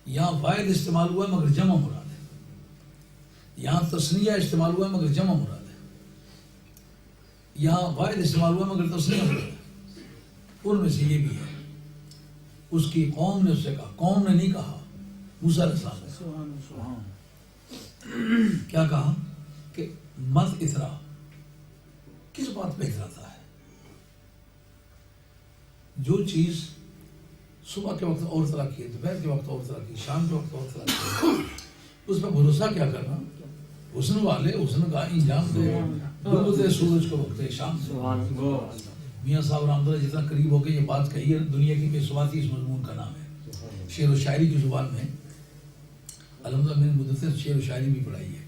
یہاں واحد استعمال ہوا ہے مگر جمع مراد ہے، یہاں تثنیہ استعمال ہوا ہے مگر جمع مراد ہے، یہاں واحد استعمال ہوا ہے مگر تثنیہ مراد ہے۔ ان میں سے یہ بھی ہے. اس کی قوم نے اس سے کہا, قوم نے نہیں کہا, موسیٰ علیہ السلام نے کیا کہا کہ مت اترا. کس بات پہ اتراتا ہے؟ جو چیز صبح کے وقت اور طرح کی, دوپہر کے وقت اور طرح کی, شام کے وقت اور طرح کی, اس پہ بھروسہ کیا کرنا؟ حسن والے حسن کا انجام دے, ڈوبتے سورج کو وقت شام سے. میاں صاحب رحمۃ اللہ جتنا قریب ہو کے یہ بات کہی ہے, دنیا کی بے ثباتی اس مضمون کا نام ہے. شعر و شاعری کی زبان میں الحمدللہ میں نے مدثر شعر و شاعری بھی پڑھائی ہے,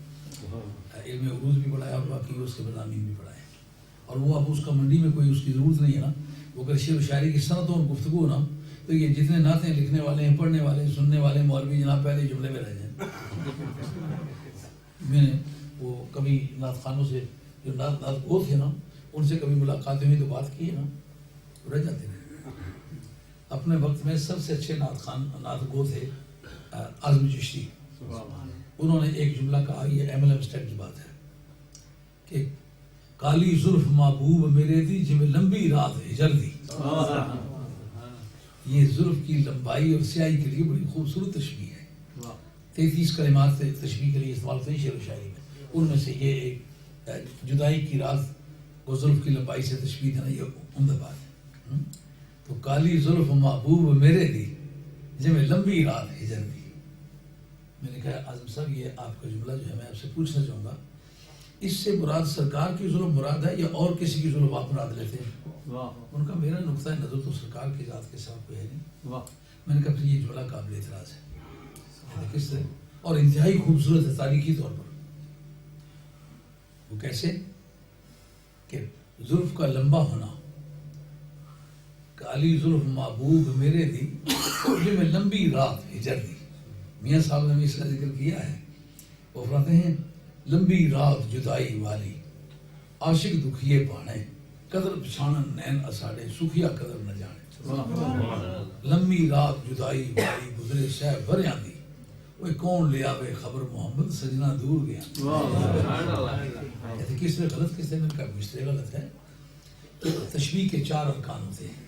علم عروض بھی پڑھایا اور باقی اس کے مضامین بھی پڑھائے. اور وہ اب اس کا منڈی میں کوئی اس کی ضرورت نہیں ہے نا. وہ اگر شعر و شاعری کی صنعتوں اور گفتگو نا, تو یہ جتنے نعتیں لکھنے والے ہیں, پڑھنے والے, سننے والے مولوی جناب پہلے جملے میں رہ جائیں. میں نے وہ کبھی نعت خانوں سے جو نعت گو تھے نا, ان سے کبھی ملاقاتیں ہوئی تو بات کی ہے نا, رہ جاتے ہیں. اپنے وقت میں سب سے اچھے نعت گو تھے اعظم چشتی. انہوں نے ایک جملہ کہا, یہ MLM اسٹیٹ کی بات ہے, کہ کالی زلف محبوب میرے دی جویں لمبی رات ہجر دی. یہ زلف کی لمبائی اور سیاہی کے لیے بڑی خوبصورت تشبیہ ہے. 33 کلمات تشبیہ کے لیے استعمال ہوتے ہیں شعر و شاعری میں. ان میں سے یہ ایک جدائی کی رات کو زلف کی لمبائی سے تشبیہ دینا, یہ عمدہ بات ہے. تو کالی زلف محبوب میرے دی جویں لمبی رات ہجر دی. میں نے کہا اعظم صاحب یہ آپ کا جملہ جو ہے میں آپ سے پوچھنا چاہوں گا, اس سے مراد سرکار کی ظلم مراد ہے یا اور کسی کی ظلم آپ مراد لیتے ہیں؟ ان کا میرا نقطہ نظر تو سرکار کی ذات کے ساتھ کوئی ہے نہیں. میں نے کہا پھر یہ جملہ قابل اعتراض ہے. کس طرح؟ اور انتہائی خوبصورت ہے تاریخی طور پر. وہ کیسے کہ زلف کا لمبا ہونا, کالی زلف محبوب میرے دی میں لمبی رات ہجر دی. میاں صاحب نے بھی اس کا ذکر کیا ہے. وہ فرماتے ہیں لمبی رات جدائی والی عاشق دکھیے پانے, قدر پچھانن نین اساڑے سکھیا قدر نہ جانے. لمبی رات جدائی والی گزرے شہ بھریاں دی, وہ کون لے آوے خبر محمد سجنا دور گیا. کس طرح غلط, کس طرح میں کہا اس طرح غلط ہے. تشبیہ کے 4 ارکان ہوتے ہیں.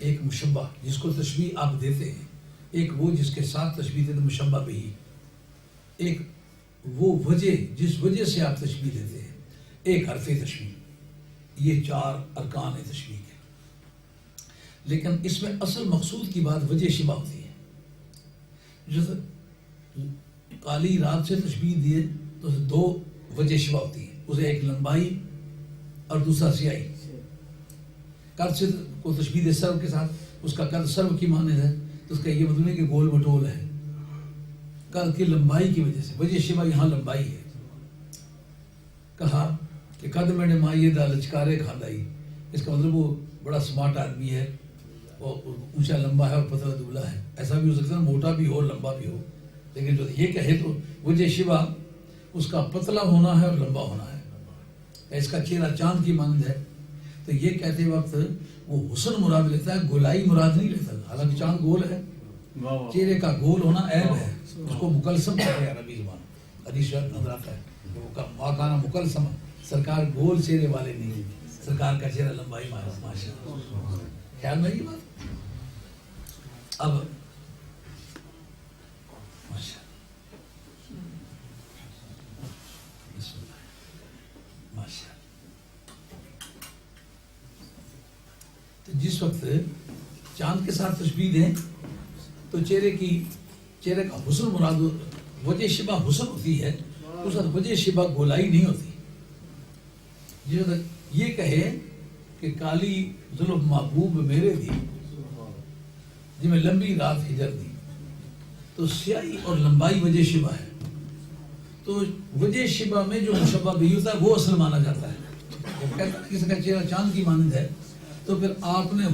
ایک مشبہ جس کو تشبیہ آپ دیتے ہیں, ایک وہ جس کے ساتھ تشبیہ دیتے مشبہ بھی, ایک وہ وجہ جس وجہ سے آپ تشبیہ دیتے ہیں, ایک حرف تشبیہ. یہ 4 ارکان ہیں تشبیہ کے. لیکن اس میں اصل مقصود کی بات وجہ شبہ ہوتی ہے. جیسے کالی رات سے تشبیہ دیے تو 2 وجہ شبہ ہوتی ہیں, اسے ایک لمبائی اور دوسرا سیاہی. قد سے کو تشبیہ دے سرو کے ساتھ, اس کا قد سرو کی مانند ہے, تو اس کا یہ مطلب ہے کہ گول مٹول ہے. قد کی لمبائی کی وجہ سے وجہ شبہ یہاں لمبائی ہے. کہا کہ قد میں نے مائیے دا لچکارے کھاندائی, اس کا مطلب وہ بڑا سمارٹ آدمی ہے, وہ اونچا لمبا ہے اور پتلا دبلا ہے. ایسا بھی ہو سکتا ہے موٹا بھی ہو لمبا بھی ہو, لیکن جو یہ کہے تو وجہ شبہ اس کا پتلا ہونا ہے اور لمبا ہونا ہے. اس کا چہرہ چاند کی مانند ہے, تو یہ کہتے وقت وہ حسن مراد لیتا ہے, گولائی مراد نہیں لیتا. حالانکہ چاند گول ہے, چہرے کا گول ہونا عیب ہے, اس کو مکلسم کہتے ہیں عربی زبان. حدیث شریف نظر آتا ہے واقعہ مکلسم, سرکار گول چہرے والے نہیں, سرکار کا چہرہ لمبائی ماشاء اللہ. خیال میں یہ بات. اب جس وقت چاند کے ساتھ تشبیہ دیں تو چہرے کا حسن مراد, وجہ شبہ حسن ہوتی ہے, اس وقت وجہ شبہ گولائی نہیں ہوتی. جس وقت یہ کہے کہ کالی زلف محبوب میرے دی جی میں لمبی رات ہجر دی, تو سیاہی اور لمبائی وجہ شبہ ہے. تو وجہ شبہ میں جو مشبہ بھی ہوتا ہے وہ اصل مانا جاتا ہے. وہ کہتا ہے کسی کا چہرہ چاند کی مانند ہے, تو پھر آپ نے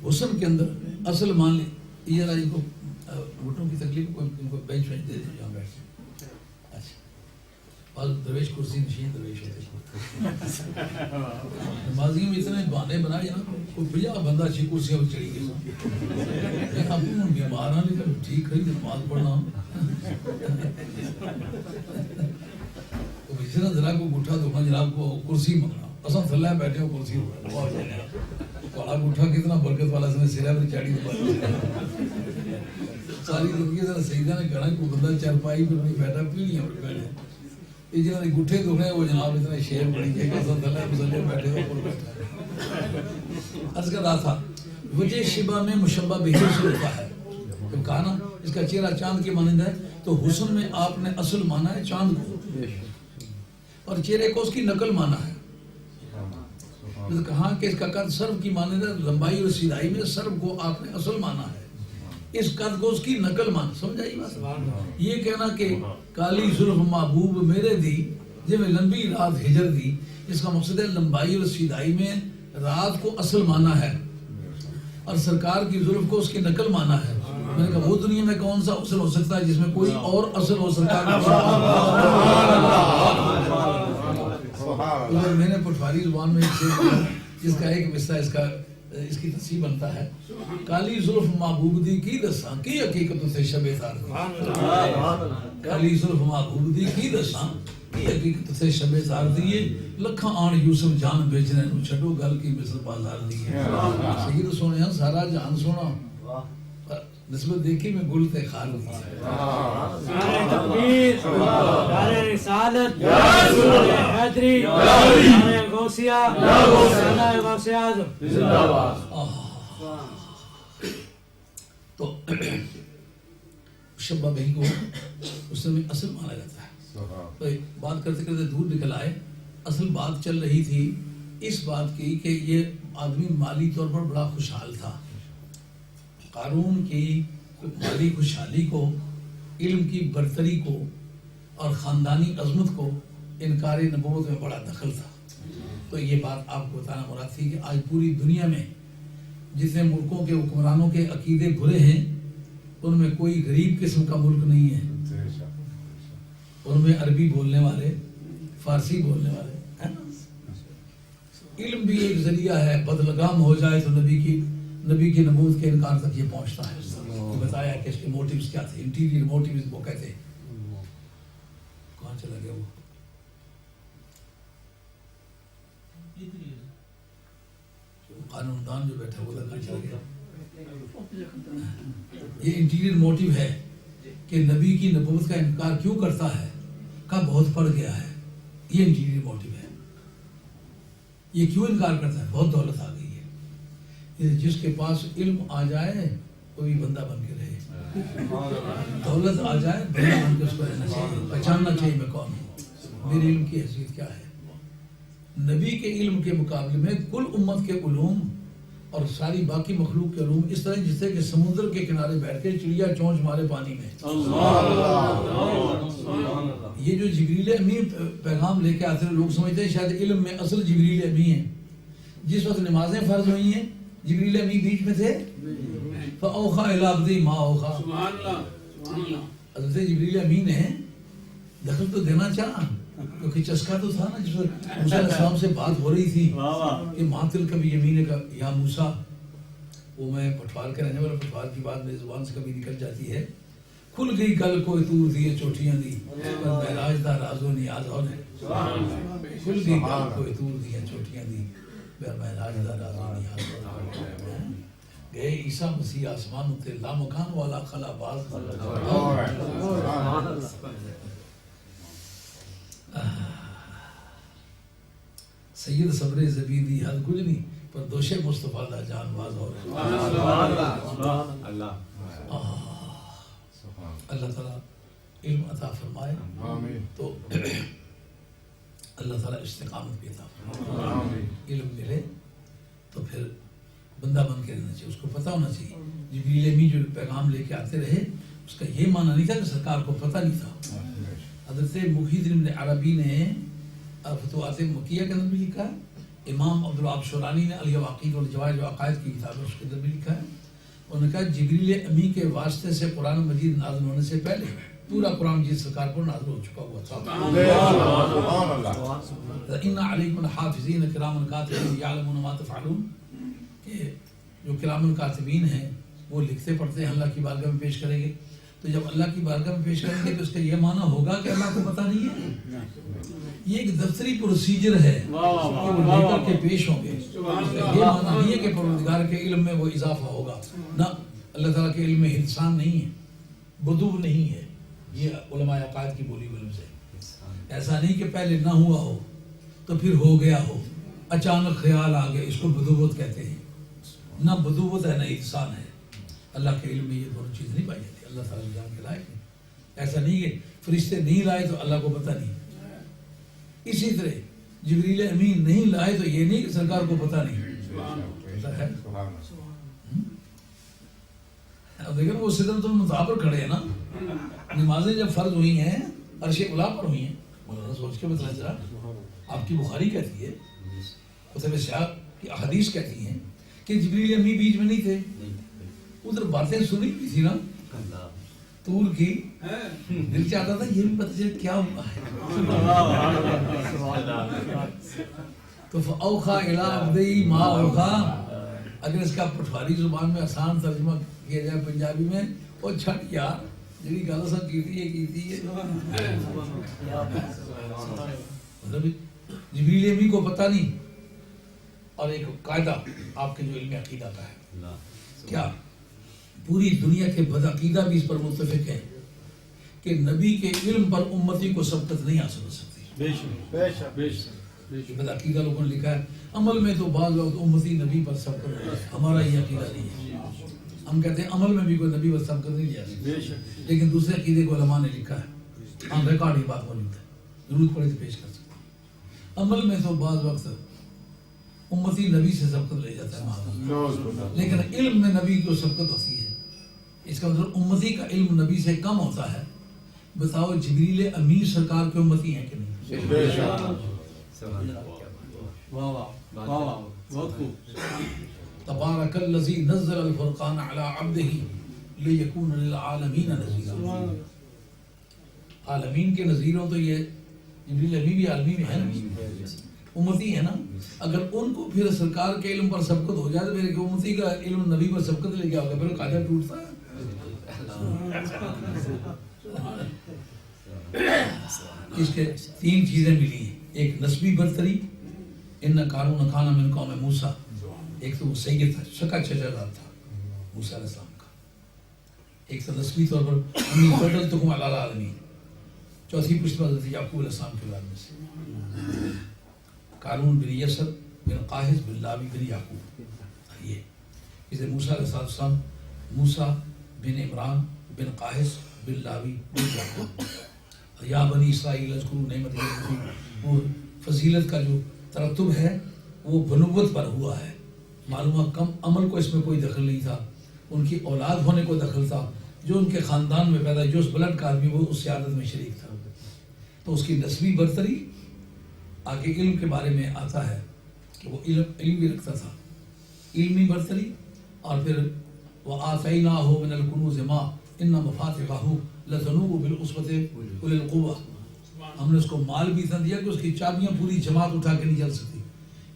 حسن کے اندر اصل مان لی. یہ ذرا ان کو گھٹنوں کی تکلیف کو ان کو بینچ وینچ دے دیں جہاں بیٹھ. اچھا بعض درویش کرسی نشین درویش ہوتے ہیں. نمازی میں اتنے بہانے بنائے نا, کوئی 50 بندہ اچھی کرسیاں پر چڑھی گئی. اب بیمار آنے کا ٹھیک ہے نماز پڑھنا, تو جناب کو گٹھا دکھا جناب کو کرسی منگنا. اصل تھلے بیٹھے ہو کرسی کالا انگوٹھا کتنا برکت والا اس نے سرا پر چاڑی ساری زندگی سیدہ نے کہنا کوئی بندہ چل پائی پھر نہیں بیٹھا پیڑیاں پر بیٹھے یہ جنہوں نے گٹھے دکھنے وہ جناب اتنے شیر بڑی کہ اصل تھلے مسلے بیٹھے ہو پر بیٹھا عرض کر رہا تھا وجہ شبہ میں مشبہ بہی سے ہوتا ہے جب کہا نا اس کا چہرہ چاند کے مانند ہے تو حسن میں آپ نے اصل مانا ہے چاند کو اور چہرے کو اس کی نقل مانا ہے کہا کہ اس کا قد سرو کی مانند ہے لمبائی اور سیدھائی میں سرو کو آپ نے اصل مانا ہے اس قد کو اس کی نقل مانا سمجھائی بات یہ کہنا کہ کالی زلف محبوب میرے دی جب میں لمبی رات ہجر دی اس کا مقصد ہے لمبائی اور سیدھائی میں رات کو اصل مانا ہے اور سرکار کی زلف کو اس کی نقل مانا ہے میں نے کہا وہ دنیا میں کون سا اصل ہو سکتا ہے جس میں کوئی اور اصل ہو سکتا ہے میں نے پٹواری زبان میں جس کا ایک مصرع اس کی تصحیح بنتا ہے کالی زلف محبوب دی کی دساں کی حقیقت سے شب تار دی کالی زلف محبوب دی کی دساں کی حقیقت سے شب تار دی لکھاں آن یوسف جان بیچنے نو چھڈو گل کی مصر بازار دی سید سونے ہیں سارا جان سونا نسبت دیکھی میں گل تے خال دی نعرہ تکبیر نعرہ رسالت نعرہ حیدری نعرہ غوثیہ نعرہ غوث اعظم زندہ باد تو شبہ بہی کو اس میں اصل مانا جاتا ہے تو بات کرتے کرتے دور نکل آئے اصل بات چل رہی تھی اس بات کی کہ یہ آدمی مالی طور پر بڑا خوشحال تھا قارون کی مالی خوشحالی کو علم کی برتری کو اور خاندانی عظمت کو انکار نبوت میں بڑا دخل تھا تو یہ بات آپ کو بتانا مراد تھی کہ آج پوری دنیا میں جتنے ملکوں کے حکمرانوں کے عقیدے برے ہیں ان میں کوئی غریب قسم کا ملک نہیں ہے ان میں عربی بولنے والے فارسی بولنے والے علم بھی ایک ذریعہ ہے بدلگام ہو جائے تو نبی کی نبوت کے انکار تک یہ پہنچتا ہے بتایا کہ اس کے موٹیوز کیا تھے انٹیریئر موٹیوز وہ کہتے ہیں کہاں چلا گیا وہ قانون دان جو بیٹھا وہ کہاں چلا گیا یہ انٹیریئر موٹیو ہے کہ نبی کی نبوت کا انکار کیوں کرتا ہے کا بہت پڑ گیا ہے یہ انٹیریئر موٹیو ہے یہ کیوں انکار کرتا ہے بہت دولت آ گئی ہے جس کے پاس علم آ جائے کوئی بندہ بن کے رہے دولت آ جائے بندہ بن کے اس کو رہنا چاہیے پہچاننا چاہیے میں کون ہوں میرے علم کی حیثیت کیا ہے نبی کے علم کے مقابلے میں کل امت کے علوم اور ساری باقی مخلوق کے علوم اس طرح جس سے کہ سمندر کے کنارے بیٹھ کے چڑیا چونچ مارے پانی میں یہ جو جبریل امی پیغام لے کے آتے ہیں لوگ سمجھتے ہیں شاید علم میں اصل جبریل امی ہیں جس وقت نمازیں فرض ہوئی ہیں جبریل امی بیچ میں تھے فَأَوْخَى إِلَىٰ عَبْدِهِ مَا أَوْخَى حضرت جبریل امی نے دخل تو دینا چاہا کیونکہ چسکا تو تھا نا جس وقت موسیٰ علیہ السلام سے بات ہو رہی تھی کہ ماتل کبھی یمین کا یا موسیٰ وہ میں پٹوار کے رہنے والا پٹوار کی بات میری زبان سے کبھی نکل جاتی ہے کھل گئی کل کوئی تور دیے چوٹیاں دی معراج دا راز و نیاز ہو نے کھل گئی کل کوئی تور دیے چوٹیاں دی معراج دا راز و نیاز ہو گئے عیسیٰ مسیح آسمان تے لامکان والا خلا باز سید صبر زبیدی حد کچھ نہیں پر دوش مصطفیٰ دا جان باز ہو اللہ تعالیٰ علم عطا فرمائے تو اللہ تعالیٰ استقامت بھی عطا فرمائے علم ملے تو پھر بندہ بن کے رہنا چاہیے اس کو پتہ ہونا چاہیے جبریل امی جو پیغام لے کے آتے رہے اس کا یہ معنی نہیں تھا کہ سرکار کو پتہ نہیں تھا حضرت محی الدین ابن عربی نے فتوحات مکیہ کے اندر بھی لکھا ہے امام عبدالوہاب شورانی نے الیواقیت والجواہر العقائد کی کتاب ہے اس کے اندر بھی لکھا ہے انہوں نے کہا جبریل امی کے واسطے سے قرآن مجید نازل ہونے سے پہلے پورا قرآن مجید سرکار پر نازل ہو چکا ہوا تھا ان علیکم الحافظین کراما کاتبین یعلمون ما تفعلون کہ جو کرام کاتبین ہیں وہ لکھتے پڑھتے ہیں اللہ کی بارگاہ میں پیش کریں گے تو جب اللہ کی بارگاہ میں پیش کریں گے تو اس کا یہ معنی ہوگا کہ اللہ کو پتہ نہیں ہے؟ یہ ایک دفتری پروسیجر ہے کہ وہ لے کر کے پیش ہوں گے. یہ معنی نہیں ہے کہ پروردگار کے علم میں وہ اضافہ ہوگا. نہ، اللہ تعالیٰ کے علم میں انسان نہیں ہے، بدو نہیں ہے. یہ علماء عقائد کی بولی علم سے. ایسا نہیں کہ پہلے نہ ہوا ہو تو پھر ہو گیا ہو، اچانک خیال آ گیا، اس کو بدوت کہتے ہیں. نہ بدوت ہے نہ انسان ہے. اللہ کے علم میں یہ دونوں چیز نہیں پائی جاتی. اللہ تعالیٰ جان کے لائق نہیں. ایسا نہیں کہ فرشتے نہیں لائے تو اللہ کو پتہ نہیں. اسی طرح جبریل امین نہیں لائے تو یہ نہیں کہ سرکار کو پتہ نہیں. پتہ ہے. اب دیکھیں وہ سدرۃ المنتہا پر کھڑے ہیں نا. نمازیں جب فرض ہوئی ہیں عرش اولا پر ہوئی ہیں. مولانا سوچ کے بتائیں ذرا. آپ کی بخاری کہتی ہے، کتب سیاق کی احادیث کہتی ہیں کہ جبریل امی بیچ میں نہیں تھے. ادھر باتیں سنی بھی تھی نا طول کی. دل چاہتا تھا یہ بھی پتہ چلے کیا ہوا ہے. تو فاوحیٰ الی عبدہ ما اوحیٰ. اگر اس کا پٹھواری زبان میں آسان ترجمہ کیا جائے پنجابی میں، وہ چھٹ یار جی گل سا کی مطلب جبریل امی کو پتہ نہیں. اور ایک قاعدہ آپ کے جو علم عقیدہ کا ہے، کیا پوری دنیا کے بدعقیدہ بھی اس پر متفق ہیں کہ نبی کے علم پر امتی کو سبقت نہیں حاصل ہو سکتی. بدعقیدہ لوگوں نے لکھا ہے عمل میں تو بعض وقت امتی نبی پر سبقت ہو جاتی. ہمارا یہ عقیدہ نہیں ہے. ہم کہتے ہیں عمل میں بھی کوئی نبی پر سبقت نہیں لیا سکتا، لیکن دوسرے عقیدے کو علماء نے لکھا ہے. ہم ریکارڈ یہ بات موجود ہے، ضرورت پڑے تو پیش کر سکتے ہیں. عمل میں تو بعض وقت امتی نبی سے سبقت لے جاتا ہے، لیکن علم میں نبی کو سبقت ہوتی ہے. اس کا مطلب امتی کا علم نبی سے کم ہوتا ہے. بتاؤ جبریل امین سرکار کے امتی ہیں کہ نہیں؟ تبارک الذی نزل الفرقان علی عبدہ لیکون للعالمین نذیرا. عالمین کے نذیروں تو یہ جبریل امین بھی عالمی میں ہے نا، امتی ہے نا. اگر ان کو پھر سرکار کے علم پر سبقت ہو جائے تو میرے کہ امتی کا علم نبی پر سبقت لے گیا ہوگا، پھر قاعدہ ٹوٹتا ہے. اس کے تین چیزیں ملی ہیں. ایک نسبی برتری، ان قارون کان من قوم موسیٰ. ایک تو وہ سید تھا، شکا چچا تھا موسیٰ علیہ السلام کا. ایک تو نسبی طور پر انی فضلتکم علی العالمین. چوتھی پشت حضرت یعقوب علیہ السلام کے اولاد میں سے قارون بن یسر بن قاہز بن لاوی بن یعقوب. یہ اسے موسیٰ علیہ السلام موسیٰ بن عمران بن قاہز بن لاوی بن یعقوب. یا بنی اسرائیل اذکروا نعمتی علیکم. وہ فضیلت کا جو ترتب ہے وہ بنوت پر ہوا ہے. معلومات کم عمل کو اس میں کوئی دخل نہیں تھا، ان کی اولاد ہونے کو دخل تھا. جو ان کے خاندان میں پیدا جو اس بلڈ کا آدمی وہ اس سیادت میں شریک تھا. تو اس کی نسبی برتری آگے علم کے بارے میں آتا ہے کہ وہ علم بھی رکھتا تھا، علمی برتری. اور پھر وَآتَيْنَاهُ مِنَ الْكُنُوزِ مَا إِنَّ مَفَاتِحَهُ لَتَنُوءُ بِالْعُصْبَةِ أُولِي الْقُوَّةِ. ہم نے اس کو مال بھی اتنا دیا کہ اس کی چابیاں پوری جماعت اٹھا کے نہیں چل سکتی.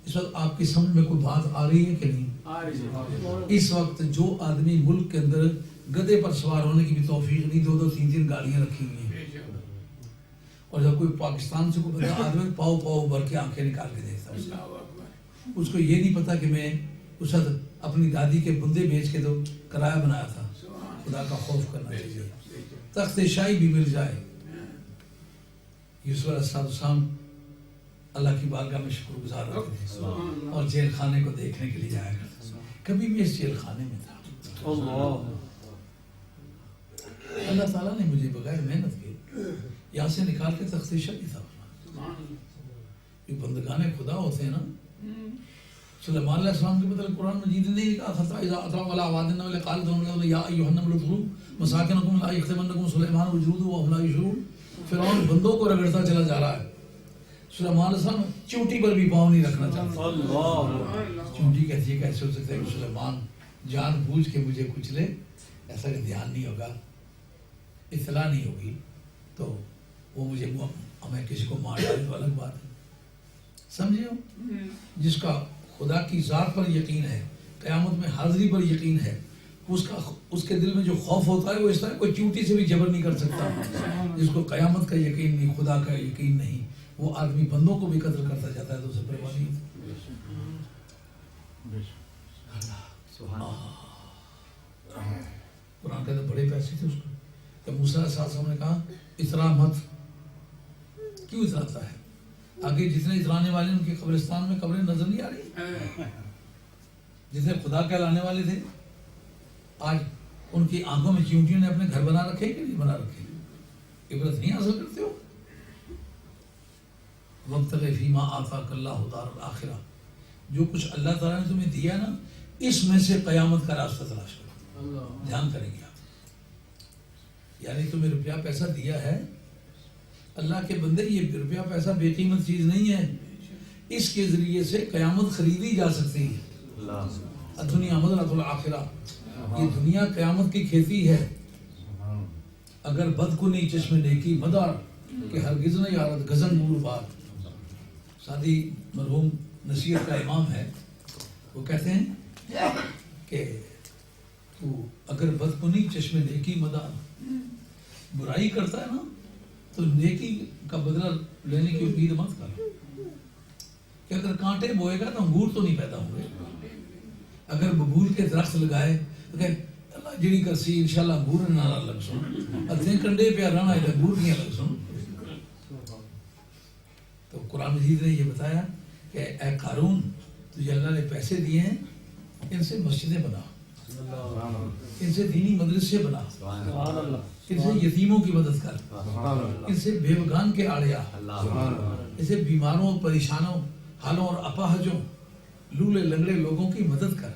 اس وقت آپ کی سمجھ میں کوئی بات آ رہی ہے کہ نہیں؟ اس وقت جو آدمی ملک کے اندر گدے پر سوار ہونے کی بھی توفیق نہیں، دو دو تین تین گاڑیاں رکھی ہوئی ہیں. اور جب کوئی پاکستان سے کوئی بندہ آدمی پاؤ پاؤ بھر کے آنکھیں نکال کے دیکھتا ہے، اس کو یہ نہیں پتا کہ میں اس وقت اپنی دادی کے بندے بیچ کے تو کرایہ بنایا تھا. خدا کا خوف کرنا چاہیے. تخت شاہی بھی مل جائے. یوسف علیہ السلام اللہ کی بارگاہ میں شکر گزار ہوتے تھے اور جیل خانے کو دیکھنے کے لیے جایا کرتے تھے. کبھی بھی اس جیل خانے میں تھا. اللہ تعالیٰ نے مجھے بغیر محنت کے یہاں سے نکال کے تخت شاہی تھا. جو بندگان خدا ہوتے ہیں نا، سلیمان علیہ السلام کے مطلب قرآن مجید نے نہیں کہا خطا اذا اتوا علی وادن ولا قال دون یا ایھا النمل ادخلوا مساکنکم لا یختمنکم سلیمان وجنودہ وهم لا یشعرون. فرعون بندوں کو رگڑتا چلا جا رہا ہے. سلیمان علیہ السلام چونٹی پر بھی پاؤں نہیں رکھنا چاہتے. چونٹی کہتی ہے کیسے ہو سکتا ہے کہ سلیمان جان بوجھ کے مجھے کچلے؟ ایسا کہ دھیان نہیں ہوگا، اطلاع نہیں ہوگی تو وہ مجھے ہمیں کسی کو مار ڈالے تو الگ بات ہے. سمجھے ہو؟ جس کا خدا کی ذات پر یقین ہے، قیامت میں حاضری پر یقین ہے، اس کے دل میں جو خوف ہوتا ہے وہ اس طرح کوئی چیونٹی سے بھی جبر نہیں کر سکتا. جس کو قیامت کا یقین نہیں, خدا کا یقین نہیں, وہ آدمی بندوں کو بھی قتل کرتا جاتا ہے تو اسے پرواہ نہیں. قرآن کہتا ہے بڑے پیسے تھے اس کو. تو موسیٰ علیہ السلام نے کہا اترا مت. کیوں اتراتا ہے؟ آگے جتنے اترانے والے ان کے قبرستان میں قبریں نظر نہیں آ رہی؟ جتنے خدا کہلانے والے تھے آج ان کی آنکھوں میں چیونٹیوں نے اپنے گھر بنا رکھے کہ نہیں بنا رکھے؟ عبرت نہیں حاصل کرتے ہو؟ وَابْتَغِ فِيمَا آتَاكَ اللَّهُ دَارَ الْآخِرَةَ. جو کچھ اللہ تعالیٰ نے تمہیں دیا نا, اس میں سے قیامت کا راستہ تلاش کرو. دھیان کریں گے آپ. یعنی تمہیں روپیہ پیسہ دیا ہے, اللہ کے بندے یہ روپیہ پیسہ بے قیمت چیز نہیں ہے. اس کے ذریعے سے قیامت خریدی جا سکتی ہے. دنیا مزرعۃ الآخرہ, یہ دنیا قیامت کی کھیتی ہے. اگر بدکنی چشم نیکی مدار کہ ہرگز نہ یارت گزن نور بات. سادی مرحوم نصیحت کا امام ہے, وہ کہتے ہیں کہ تو اگر بدکنی چشم نیکی مدار, برائی کرتا ہے نا تو نیکی کا بدلہ لینے کی امید مت کر. کہ اگر کانٹے بوئے گا تو انگور تو نہیں پیدا ہوں گے. اگر ببول کے درخت لگائے تو کہ اللہ جڑی کرسی انشاءاللہ انگور نہ لگ سن, ادھے کنڈے پہ رہنا ہے انگور نہیں لگ سن. تو قرآن مجید نے یہ بتایا کہ اے قارون, تجھے اللہ نے پیسے دیے ہیں, ان سے مسجدیں بنا, ان سے دینی مدرسے بنا, ان سے یتیموں کی مدد کر, ان سے بیوگان کے آڑیا, ان سے بیماروں, پریشانوں, حالوں اور اپاہجوں, لولے لنگڑے لوگوں کی مدد کر.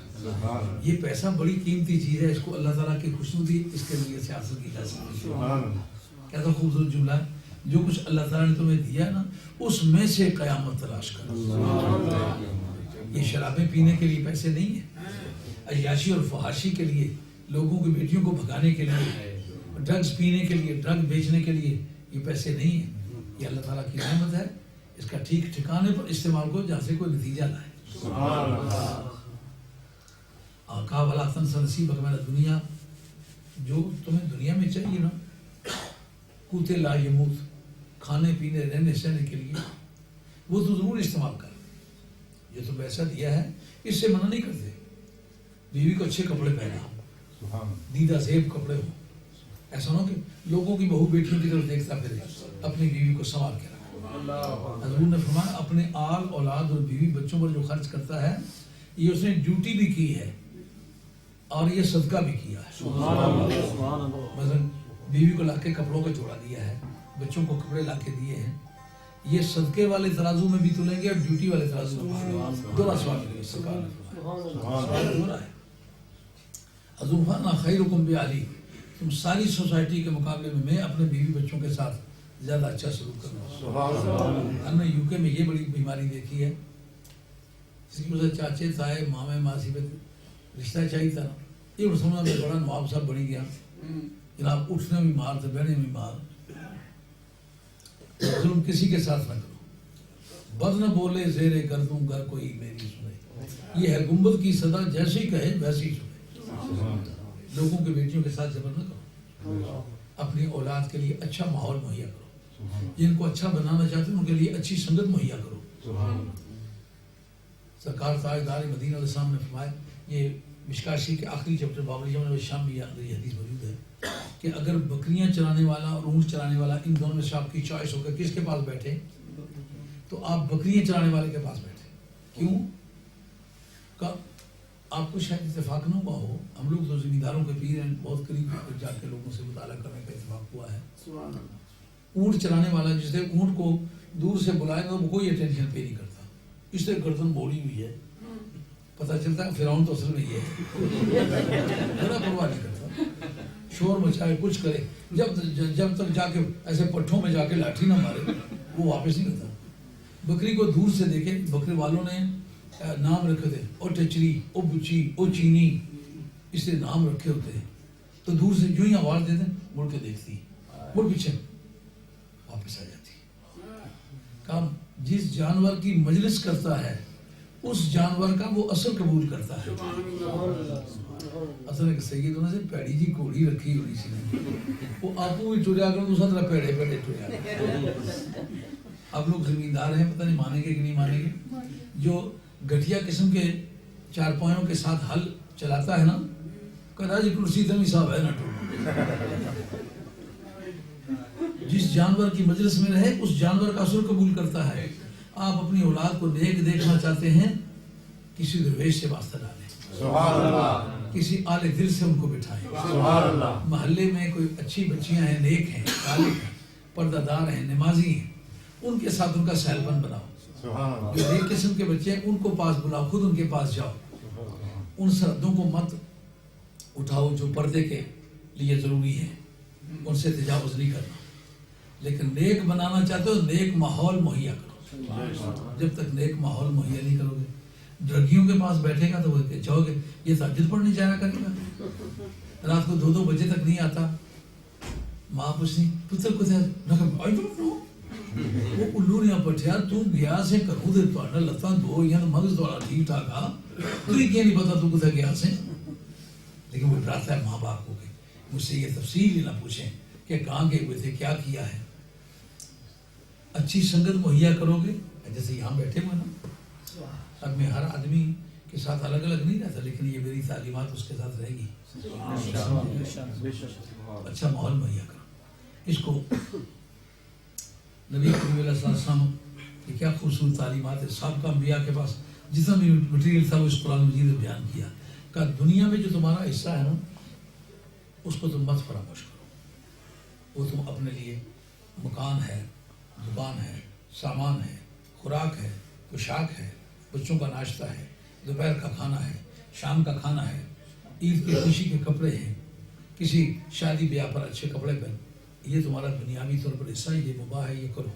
یہ پیسہ بڑی قیمتی چیز ہے, اس کو اللہ تعالیٰ کی خوشنودی اس کے لیے سے حاصل کی جا سکتی ہے. کیسا خوبصورت جملہ ہے. جو کچھ اللہ تعالیٰ نے تمہیں دیا نا, اس میں سے قیامت تلاش کر. یہ شرابیں پینے کے لیے پیسے نہیں ہیں, عیاشی اور فحاشی کے لیے, لوگوں کی بیٹیوں کو بھگانے کے لیے, ڈرگز پینے کے لیے, ڈرگ بیچنے کے لیے یہ پیسے نہیں ہیں. یہ اللہ تعالیٰ کی نعمت ہے, اس کا ٹھیک ٹھکانے پر استعمال کرو جہاں سے کوئی نتیجہ لائے. آقا والا تنس نصیبک من الدنیا, جو تمہیں دنیا میں چاہیے نا, قوت لا یموت, کھانے پینے رہنے سہنے کے لیے, وہ تو ضرور استعمال کر. یہ تو پیسہ دیا ہے, اس سے منع نہیں کرتے. بیوی کو اچھے کپڑے پہنا, دیدہ زیب کپڑے ہوں. ایسا نہ کہ لوگوں کی بہو بیٹیوں کی طرف دیکھتا پھرے, اپنی بیوی کو سنبھال کے رکھو. حضور نے فرمایا اپنے آل اولاد اور بیوی بچوں پر جو خرچ کرتا ہے, یہ اس نے ڈیوٹی بھی کی ہے اور یہ صدقہ بھی کیا ہے. مثلا بیوی کو لا کے کپڑوں کا جوڑا دیا ہے, بچوں کو کپڑے لا کے دیے ہیں, یہ صدقے والے ترازو میں بھی تلیں گے اور ڈیوٹی والے ترازو میں دونوں سوال ملیں گے. حضور فرمایا خیرکم بعلی, تم ساری سوسائٹی کے مقابلے میں اپنے بیوی بچوں کے ساتھ زیادہ اچھا سلوک کرنا. ہم نے یو کے میں یہ بڑی بیماری دیکھی ہے, جس کی وجہ سے چاچے تائے مامے ماسی پہ رشتہ چاہیے تھا. یہ سمجھا میں بڑا نواب صاحب بڑی گیا, جناب اٹھنے میں مار تھے, بیٹھنے میں مار. ظلم کسی کے ساتھ نہ کرو, بد نہ بولے زیر گردوں گر کوئی میری سنے. یہ ہے گنبد کی صدا, جیسے ہی کہے ویسے ہی سنے. لوگوں کے بیٹیوں کے ساتھ جبر نہ کرو. اپنی اولاد کے لیے اچھا ماحول مہیا کرو. جن کو اچھا بنانا چاہتے ہیں ان کے لیے اچھی سنگت مہیا کرو. سرکار تاجدار مدینہ علیہ السلام نے فرمایا, یہ مشکات شریف کے آخری چیپٹر بابل یمن و شام میں یہ حدیث موجود ہے کہ اگر بکریاں چرانے والا اور اونٹ چرانے والا ان دونوں میں سے آپ کی چوائس ہو کر کس کے پاس بیٹھے, تو آپ بکریاں چرانے والے کے پاس بیٹھے. کیوں؟ آپ کو شاید اتفاق نہ ہوا ہو, ہم لوگ تو ذمہ داروں کے پیر ہیں, بہت قریب جا کے لوگوں سے مطالعہ کرنے کا اتفاق ہوا ہے. اونٹ چلانے والا جس سے اونٹ کو دور سے بلائے گا وہ کوئی اٹینشن پے نہیں کرتا, اس سے گردن موڑی ہوئی ہے, پتہ چلتا ہے فرعون تو اصل میں یہ ہے, ذرا پرواہ نہیں کرتا, شور مچائے کچھ کرے, جب تک جا کے ایسے پٹھوں میں جا کے لاٹھی نہ مارے وہ واپس نہیں کرتا. بکری کو دور سے دیکھے, بکرے والوں نے نام رکھے تھے, او ٹچری, او بچی, او چینی, اس سے نام رکھے ہوتے ہیں. تو دور سے جو ہی آواز دیتے ہیں مڑ کے دیکھتی, مڑ پیچھے واپس آ جاتی. کام جس جانور کی مجلس کرتا ہے اس جانور کا وہ اثر قبول کرتا ہے. اصل ایک سید ہونے سے پیڑی جی گھوڑی رکھی ہوئی سی وہ آپ بھی ٹریا کر دوسرا طرح پیڑے پیڑے ٹریا. آپ لوگ زمیندار ہیں پتہ نہیں مانیں گے کہ نہیں مانیں گے. جو گٹھیا قسم کے چارپائیوں کے ساتھ ہل چلاتا ہے نا کہتا جی کرسی تم صاحب ہے نا ٹوٹ. جس جانور کی مجلس میں رہے اس جانور کا اثر قبول کرتا ہے. آپ اپنی اولاد کو نیک دیکھنا چاہتے ہیں کسی درویش سے واسطہ ڈالیں, کسی اعلی دل سے ان کو بٹھائیں. محلے میں کوئی اچھی بچیاں ہیں, نیک ہیں, طالب ہیں, پردہ دار ہیں, نمازی ہیں, ان کے ساتھ ان کا سہیل بن بناؤ. جو نیک قسم کے بچے ہیں ان کو پاس بلاؤ, خود ان کے پاس جاؤ. ان سردوں کو مت اٹھاؤ جو پردے کے لیے ضروری ہے, ان سے تجاوز نہیں کرنا. لیکن نیک بنانا چاہتے ہو نیک ماحول مہیا کرو. جب تک نیک ماحول مہیا نہیں کرو گے, ڈرگیوں کے پاس بیٹھے گا تو وہ جاؤ گے یہ تہجد پڑھنے جایا کرے گا, رات کو 2-2 بجے تک نہیں آتا. ماں پوچھنی پتر کو وہ الو نہیں پٹھیا تو گیا سے کروں دے تو لتاں دو یا مغز دوڑا ٹھیک ٹھاک آ تو یہ نہیں پتا تو کتنا گیا سے. لیکن وہ ڈراتا ہے ماں باپ کو کہ مجھ سے یہ تفصیل ہی نہ پوچھیں کہ کہاں گئے ہوئے تھے, کیا کیا ہے. اچھی سنگت مہیا کرو گے, جیسے یہاں بیٹھے ہوئے نا. اب میں ہر آدمی کے ساتھ الگ الگ نہیں رہتا, لیکن یہ میری تعلیمات اس کے ساتھ رہے گی. اچھا ماحول مہیا کرو. اس کو نبی کریم علیہ السلام کی کیا خوبصورت تعلیمات ہے. سابقہ انبیاء کے پاس جتنا بھی مٹیریل تھا وہ اس قرآن مجید میں بیان کیا. کہ دنیا میں جو تمہارا حصہ ہے نا اس کو تم مت فراموش کرو. وہ تم اپنے لیے مکان ہے, دکان ہے, سامان ہے, خوراک ہے, پوشاک ہے, بچوں کا ناشتہ ہے, دوپہر کا کھانا ہے, شام کا کھانا ہے, عید کی خوشی کے کپڑے ہیں, کسی شادی بیاہ پر اچھے کپڑے پہن. یہ تمہارا دنیاوی طور پر حصہ ہے, یہ مباح ہے, یہ کرو.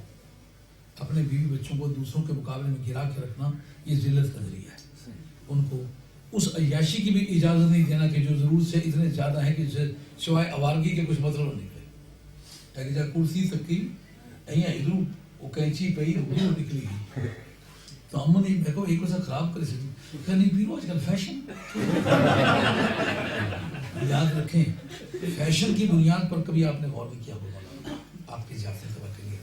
اپنے بیوی بچوں کو دوسروں کے مقابلے میں گرا کے رکھنا یہ ذلت کا ذریعہ ہے. ان کو اس عیاشی کی بھی اجازت نہیں دینا کہ جو ضرور سے اتنے زیادہ ہیں کہ سوائے آوارگی کے کچھ مطلب نہیں نکلے. جا کرسی تک کی ادھر وہ کینچی پہ نکلی تو ہم نے دیکھو ایک ویسا خراب کر سکتی نہیں پیرو آج کل فیشن. یاد رکھیں فیشن کی بنیاد پر کبھی آپ نے غور نہیں کیا ہوگا. آپ کی زیادہ توقع نہیں.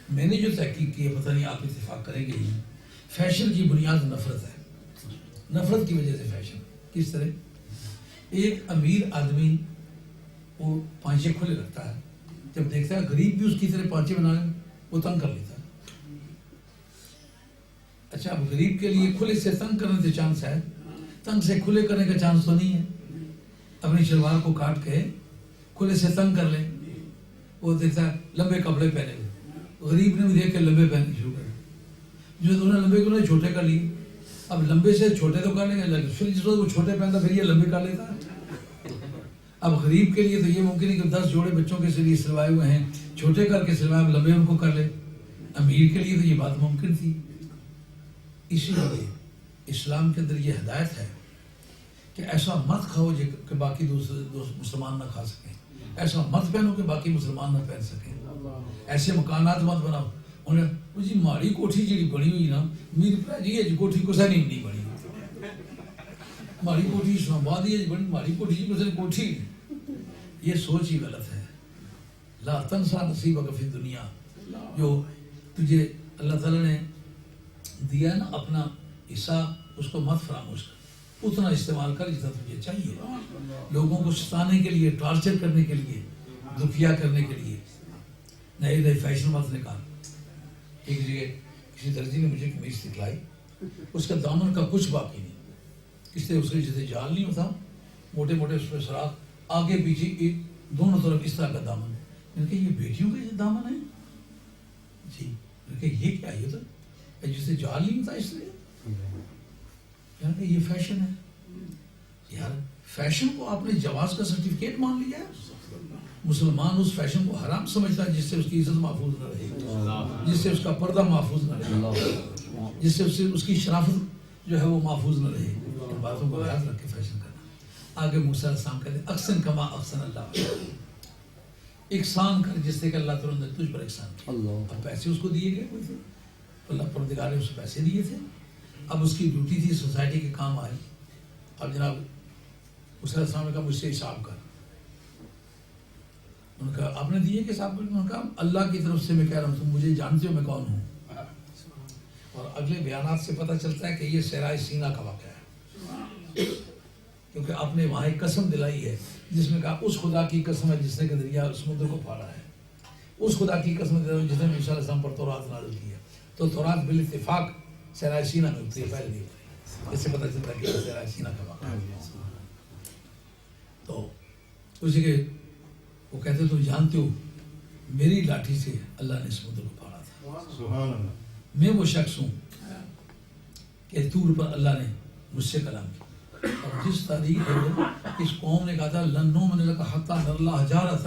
میں نے جو تحقیق کی ہے پتہ نہیں آپ اتفاق کریں گے ہی. فیشن کی بنیاد نفرت ہے. نفرت کی وجہ سے فیشن. کس طرح ایک امیر آدمی وہ پانچے کھلے رکھتا ہے, جب دیکھتا ہے غریب بھی اس کی طرح پانچے بنا لیں وہ تنگ کر لیتا ہے. اچھا اب غریب کے لیے کھلے سے تنگ کرنے سے چانس ہے, تنگ سے کھلے کرنے کا چانس تو نہیں ہے. اپنی شلوار کو کاٹ کے کھلے سے تنگ کر لیں, وہ دیکھتا ہے لمبے کپڑے پہنے ہوئے. غریب نے بھی دیکھ کے لمبے پہننے شروع کر, جو انہوں نے لمبے کو انہیں چھوٹے کر لیے. اب لمبے سے چھوٹے تو کر لیں گے, پھر جس وقت وہ چھوٹے پہنتا پھر یہ لمبے کر لیتا ہے. اب غریب کے لیے تو یہ ممکن ہے کہ 10 جوڑے بچوں کے لیے سلوائے ہوئے ہیں, چھوٹے کر کے سلوائے لمبے ان کو کر لے. امیر کے لیے تو یہ بات ممکن تھی. اسی لیے اسلام کے اندر یہ ہدایت ہے کہ ایسا مت کھاؤ کہ باقی دوسرے مسلمان نہ کھا سکیں, ایسا مت پہنو کہ باقی مسلمان نہ پہن سکیں, ایسے مکانات مت بناؤ. انہیں جی ماڑی کوٹھی جی بنی ہوئی نا میر جی کوٹھی کسی نہیں بنی. ماڑی کوٹھی اسلام آباد ہی بنی, ماڑی کوٹھی جی کسی کوٹھی. یہ سوچ ہی غلط ہے. لا تنسا نصیبک فی دنیا, جو تجھے اللہ تعالیٰ نے دیا نا اپنا حصہ اس کو مت فراموش کر. اتنا استعمال کر جتنا تجھے چاہیے. لوگوں کو ستانے کے لیے, ٹارچر کرنے کے لیے, دکھیا کرنے کے لیے نئے نئے فیشن مت نکال. ایک جگہ کسی درجی نے مجھے قمیض دکھلائی, اس کا دامن کا کچھ باقی نہیں. اس سے اس کے جیسے جال نہیں ہوتا, موٹے موٹے اس پہ سراخ, آگے پیچھے دونوں طرف اس طرح کا دامن. میں نے کہا یہ بیٹیوں کا یہ دامن ہے جی. میں نے کہا یہ کیا, یہ تو جسے جال نہیں ہوتا اس لیے. کہ یہ فیشن ہے یار. فیشن کو آپ نے جواز کا سرٹیفکیٹ مان لیا ہے. مسلمان اس فیشن کو حرام سمجھتا ہے جس سے اس کی عزت محفوظ نہ رہے, جس سے اس کا پردہ محفوظ نہ رہے, جس سے اس کی شرافت جو ہے وہ محفوظ نہ رہے. ان باتوں کو یاد رکھ کے فیشن کرنا. آگے موسیٰ علیہ السلام کہتے ہیں احسن کما احسن اللہ, احسان کر جس سے کہ اللہ تعالیٰ نے تجھ پر احسان کیا. اب پیسے اس کو دیے گئے کوئی تھے, اللہ پروردگار نے اسے پیسے دیے تھے, اب اس کی ڈیوٹی تھی سوسائٹی کے کام آئے. اب جناب موسیٰ علیہ السلام نے کہا مجھ سے حساب کر. انہوں نے کہا آپ نے دیے کہ حساب کر؟ انہوں نے کہا اللہ کی طرف سے میں کہہ رہا ہوں تم مجھے جانتے ہو میں کون ہوں. اور اگلے بیانات سے پتہ چلتا ہے کہ یہ صحرائے سینا کا واقعہ ہے، کیونکہ آپ نے وہاں ایک قسم دلائی ہے جس میں کہا اس خدا کی قسم ہے جس نے کہ دریا سمندر کو پھاڑا ہے، اس خدا کی قسم جس نے موسیٰ علیہ السلام پر تورات نازل کیا. تو تورات بالاتفاق صحرائے سینا میں اتری، پہلے نہیں اتری. اس سے پتہ چلتا ہے کہ صحرائے سینا کا واقعہ ہے. تو اسی کے وہ کہتے تو جانتے ہو میری لاٹھی سے اللہ نے سمندر کو پھاڑا تھا. سبحان اللہ. میں وہ شخص ہوں کہ طور پر اللہ نے مجھ سے کلام کیا. اور جس تاریخ ہے اس قوم نے کہا تھا لن نؤمن لک حتی نری اللہ جہرۃ،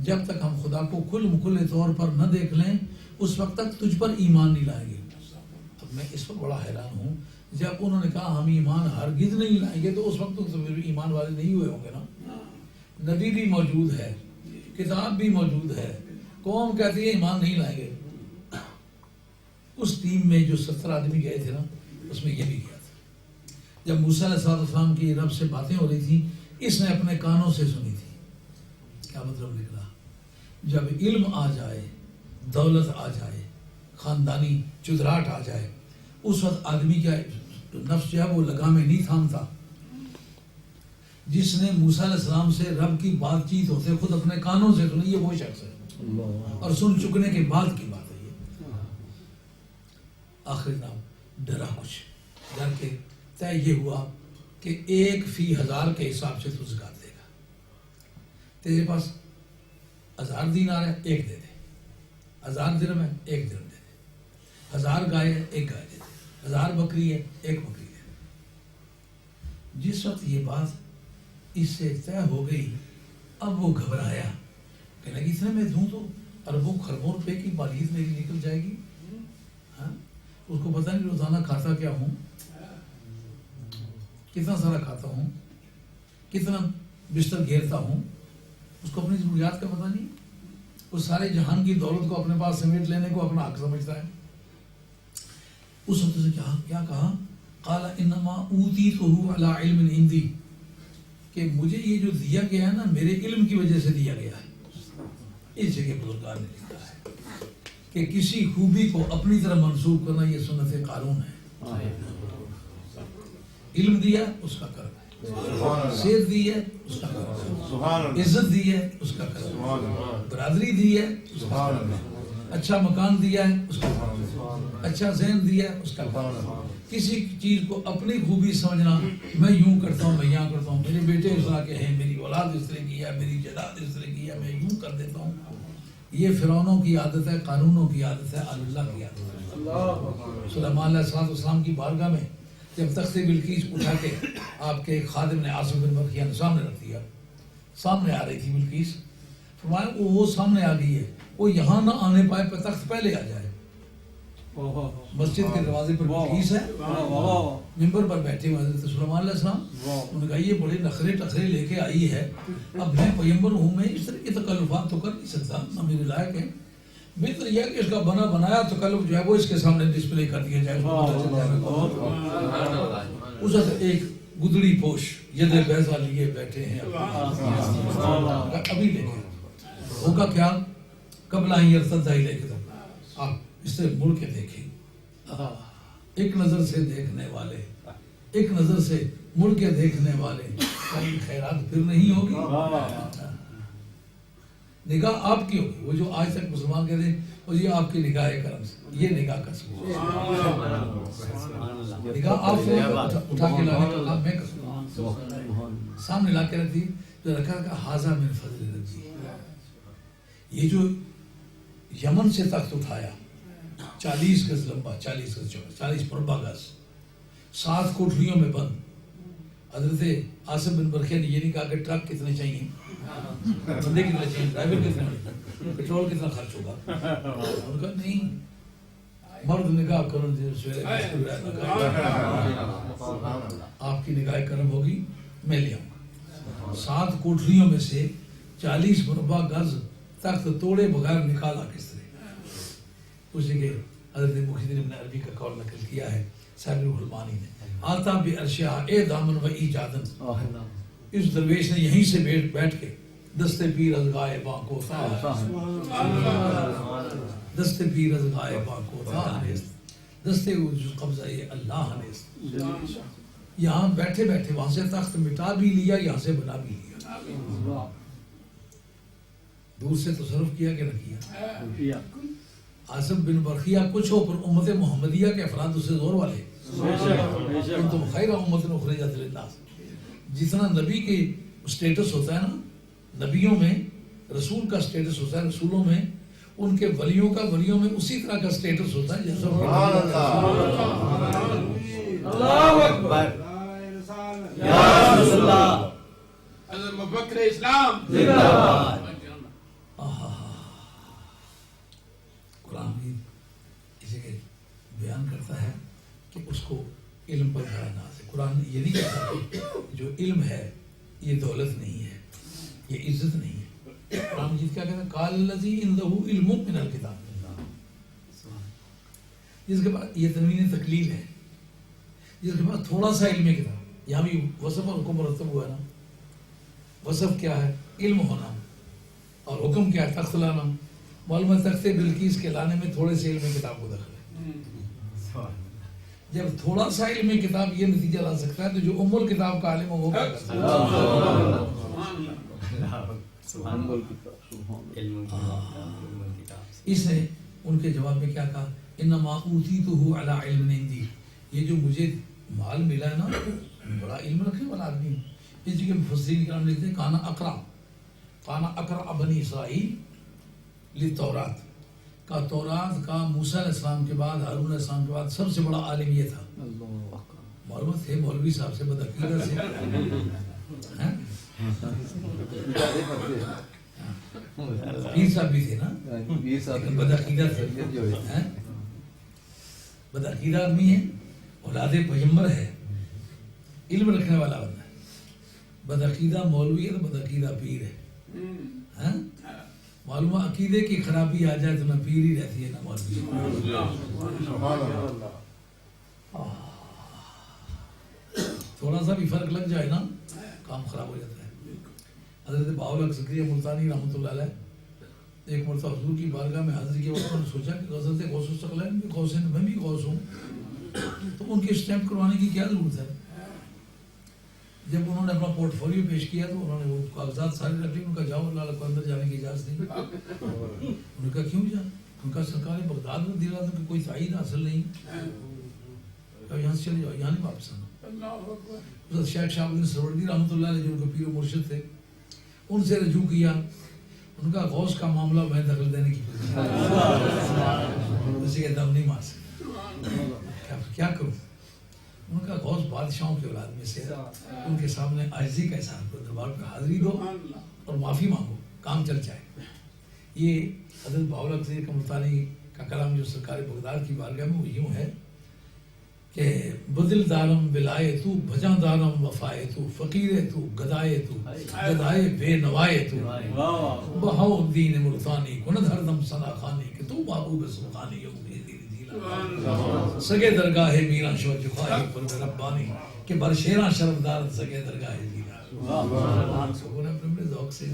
جب تک ہم خدا کو کھلے طور پر نہ دیکھ لیں اس وقت تک تجھ پر ایمان نہیں لائیں گے. اب میں اس پر بڑا حیران ہوں، جب انہوں نے کہا ہم ایمان ہرگز نہیں لائیں گے تو اس وقت تو ایمان والے نہیں ہوئے ہوں گے نا. نبی بھی موجود ہے، کتاب بھی موجود ہے، قوم کہتی ہے ایمان نہیں لائیں گے. اس ٹیم میں جو 70 آدمی گئے تھے نا اس میں یہ بھی گیا تھا. جب موسیٰ علیہ السلام کی رب سے باتیں ہو رہی تھی اس نے اپنے کانوں سے سنی تھی. کیا مطلب نکلا؟ جب علم آ جائے، دولت آ جائے، خاندانی چدراہٹ آ جائے، اس وقت آدمی کا نفس جو ہے وہ لگام نہیں تھامتا. جس نے موسیٰ علیہ السلام سے رب کی بات چیت ہوتے خود اپنے کانوں سے سنی، یہ وہ شخص ہے. اور سن چکنے کے بعد کی بات ہے یہ. آخر نام ڈرا کچھ، ڈر کے طے یہ ہوا کہ 1/1000 کے حساب سے تو زکات دے گا. تیرے پاس 1000 دینار ہے، 1 دے دے. 1000 درہم ہے، 1 درہم دے دے. 1000 گائے ہے، 1 گائے دے دے. 1000 بکری ہے، 1 بکری دے دے. جس وقت یہ بات اس سے طے ہو گئی اب وہ گھبرایا، کہنے لگی اتنے میں دوں تو اربوں خربوں روپے کی مالیت میری نکل جائے گی. ہاں اس کو پتہ نہیں روزانہ کھاتا کیا ہوں، کتنا سارا کھاتا ہوں، کتنا بستر گھیرتا ہوں، اس کو اپنی ضروریات کا پتہ نہیں. وہ سارے جہان کی دولت کو اپنے پاس سمیٹ لینے کو اپنا حق سمجھتا ہے. اس وقت سے کیا کہا؟ قال انما اوتیتہ علی علم عندی، کہ مجھے یہ جو دیا گیا ہے نا میرے علم کی وجہ سے دیا گیا ہے. اس جگہ بزرگان نے لکھا ہے کہ کسی خوبی کو اپنی طرح منسوب کرنا یہ سنت قارون ہے. علم دیا اس کا کرم ہے، صحت دی ہے اس کا کرم ہے، عزت دی ہے اس کا کرم ہے، برادری دی ہے اس کا کرم ہے، اچھا مکان دیا ہے اس کا کرم ہے، اچھا ذہن دیا ہے اس کا کرم ہے. کسی چیز کو اپنی خوبی سمجھنا میں یوں کرتا ہوں، میں یہاں کرتا ہوں، میرے بیٹے اس طرح کے ہیں، میری اولاد اس طرح کی ہے، میری جائیداد اس طرح کی ہے، میں یوں کر دیتا ہوں. یہ فرعونوں کی عادت ہے، قارونوں کی عادت ہے، اللہ کی عادت ہے. سلیمان علیہ السلام کی بارگاہ میں جب تخت بلقیس اٹھا کے آپ کے خادم نے عاصم بن برقیہ نے سامنے رکھ دیا، سامنے آ رہی تھی بلقیس، فرمایا وہ سامنے آ گئی ہے، وہ یہاں نہ آنے پائے، تخت پہلے آ جائے. مسجد کے دروازے پر بلقیس ہے، ممبر پر بیٹھے ہوئے حضرت سلیمان علیہ السلام. انہوں نے کہا یہ بڑے نخرے ٹخرے لے کے آئی ہے، اب میں پیغمبر ہوں، میں اس طرح کے تکلفات تو کر نہیں سکتا، نہ میرے لائق ہے. بہتر یہ کہ اس کا بنایا تکلف جو ہے وہ اس کے سامنے ڈسپلے کر دیا جائے. اس وقت ایک گدڑی پوش ید بیضا لیے بیٹھے ہیں، ابھی لے کے ہوگا کیا قبل ان یرتد الیک، آپ اس سے مڑ کے دیکھیں، ایک نظر سے دیکھنے والے، ایک نظر سے مڑ کے دیکھنے والے، کہیں خیرات پھر نہیں ہوگی. نگاہ آپ کی ہوگی. وہ جو آج تک مسلمان کہتے ہیں وہ یہ آپ کی نگاہ کرم سے، یہ نگاہ کا ثبوت ہے. نگاہ آپ سے اٹھا کے لانے کا کام میں کروں، سامنے لا کے رکھ دی جو رکھا کہ حاضہ من فضل ربی. یہ جو یمن سے تخت اٹھایا 40 گز لمبا، 40 گز چوڑا، 40 مربع گز، 7 کوٹھریوں میں بند. حضرت عاصم بن برقیہ نے یہ نہیں کہا کہ ٹرک کتنے چاہیے، بندے کتنے چاہیے، ڈرائیور کتنے، پیٹرول کتنا خرچ ہوگا. ان کا نہیں، مرد نگاہ کرم آپ کی نگاہ کرم ہوگی میں لے آؤں گا. 7 کوٹھریوں میں سے 40 مربع گز تخت توڑے بغیر نکالا کس طرح. اسی کے حضرت محی الدین ابن عربی کا قول نقل کیا ہے صاحب روح المانی نے آتا بے ارشیا اے دامن و ایجادن، اس درویش نے یہیں سے بیٹھ کے دستے پیر از غائباں کو تھا، دستے پیر از غائباں کو تھا نیست، دستے جو قبضہ یہ اللہ نیست۔ یہاں بیٹھے بیٹھے وہاں سے تخت مٹا بھی لیا، یہاں سے بنا بھی لیا، دور سے تصرف کیا کہ نہ کیا؟ آصف بن برخیہ کچھ ہو پر امت محمدیہ کے افراد اس سے زور والے، تم خیر امت اخرجت للناس۔ جتنا نبی کے سٹیٹس ہوتا ہے نا، نبیوں میں رسول کا سٹیٹس ہوتا ہے، رسولوں میں ان کے ولیوں کا ولیوں میں اسی طرح کا سٹیٹس ہوتا ہے جیسا اللہ اکبر یا رسول اللہ حضرت مفکر اسلام زندہ باد۔ قرآن بھی اسے بیان کرتا ہے کہ اس کو علم پر بڑا ناز ہے۔ قرآن یہ نہیں کہتا کہ جو علم ہے یہ دولت نہیں ہے، یہ عزت نہیں ہے۔ قرآن مجید کیا کہتا ہے؟ قال الذی عنده علم من الکتاب، جس کے بعد یہ تنوین تکلیل ہے، جس کے بعد تھوڑا سا علم کتاب۔ یہاں بھی وصف اور حکم مرتب ہوا ہے نا۔ وصف کیا ہے؟ علم ہونا، اور حکم کیا ہے؟ تخت لانا۔ معلوم ہے تخت بلقیس کے لانے میں تھوڑے سے علم کتاب کو دخل ہے۔ جب تھوڑا سا علم کتاب یہ نتیجہ لا سکتا ہے تو جو ام الکتاب کا عالم ہو وہ کیا کرتا ہے؟ اس نے ان کے جواب میں کیا کہا؟ انما اوتیتہ علی علم عندی، یہ جو مجھے مال ملا ہے نا، بڑا علم رکھنے والا آدمی ہے۔ اس جگہ مفسرین کرام لکھتے ہیں کانا اقرا بنی اسرائیل للتورات، کا تورات کا موسیٰ علیہ السلام کے بعد، ہارون علیہ السلام کے بعد سب سے بڑا عالم یہ تھا۔ معلومات تھے مولوی صاحب سے، بدعقیدہ سے، پیر صاحب بھی تھے نا، لیکن بدعقیدہ تھے، بدعقیدہ آدمی ہے، اولاد پیغمبر ہے، علم رکھنے والا بندہ ہے۔ بدعقیدہ مولوی ہے تو بدعقیدہ پیر ہے۔ معلوم عقیدے کی خرابی آ جائے تو نہ پیر ہی رہتی ہے نہ مولوی۔ تھوڑا سا بھی فرق لگ جائے نا کام خراب ہو جاتا ہے۔ حضرت بہاؤالحق زکریا ملتانی رحمۃ اللہ علیہ ایک مرتبہ حضور کی بارگاہ میں حاضری کے وقت انہوں نے سوچا کہ حضرت غوث الثقلین بھی غوث ہیں، میں بھی غوث ہوں، تو ان کے اسٹیمپ کروانے کی کیا ضرورت ہے؟ جب انہوں نے اپنا پورٹ فولیو پیش کیا تو انہوں نے وہ کاغذات سارے رکھ لی، ان کا جاؤ اللہ کو اندر جانے کی اجازت نہیں۔ انہوں نے کہا کیوں جا؟ ان کا سرکار بغداد میں دلا تھا کہ کوئی تعین حاصل نہیں، کہا یہاں سے چلے جاؤ، یہاں نہیں واپس آنا۔ حضرت شیخ شہاب الدین سہروردی رحمۃ اللہ علیہ جو ان کے پیر و مرشد تھے، ان سے رجوع کیا، ان کا غوث کا معاملہ میں دخل دینے کی کسی کے دم نہیں مار سکتا، کیا کروں؟ ان کا غوث بادشاہوں کے اولاد میں سے، ان کے سامنے عاجزی کا اظہار کرو، دربار پہ حاضری دو اور معافی مانگو، کام چل جائے۔ یہ حضرت بہاؤالحق زکریا ملتانی کا کلام جو سرکار بغداد کی بارگاہ میں وہ یوں ہے کہ بدل دارم ولائے تو، بھجاں دارم وفائے تو، فقیر تو گدائے تو، گدائے بے نوائے تو، بہاؤ الدین ملتانی کند ہر دم ثنا خانی کہ تو محبوب سلطانی یوم سگے درگاہ میرا شو جخائی پر ربانی کہ برشیرہ شرفدار سگے درگاہ میرا۔ سکون اپنے بڑے ذوق سے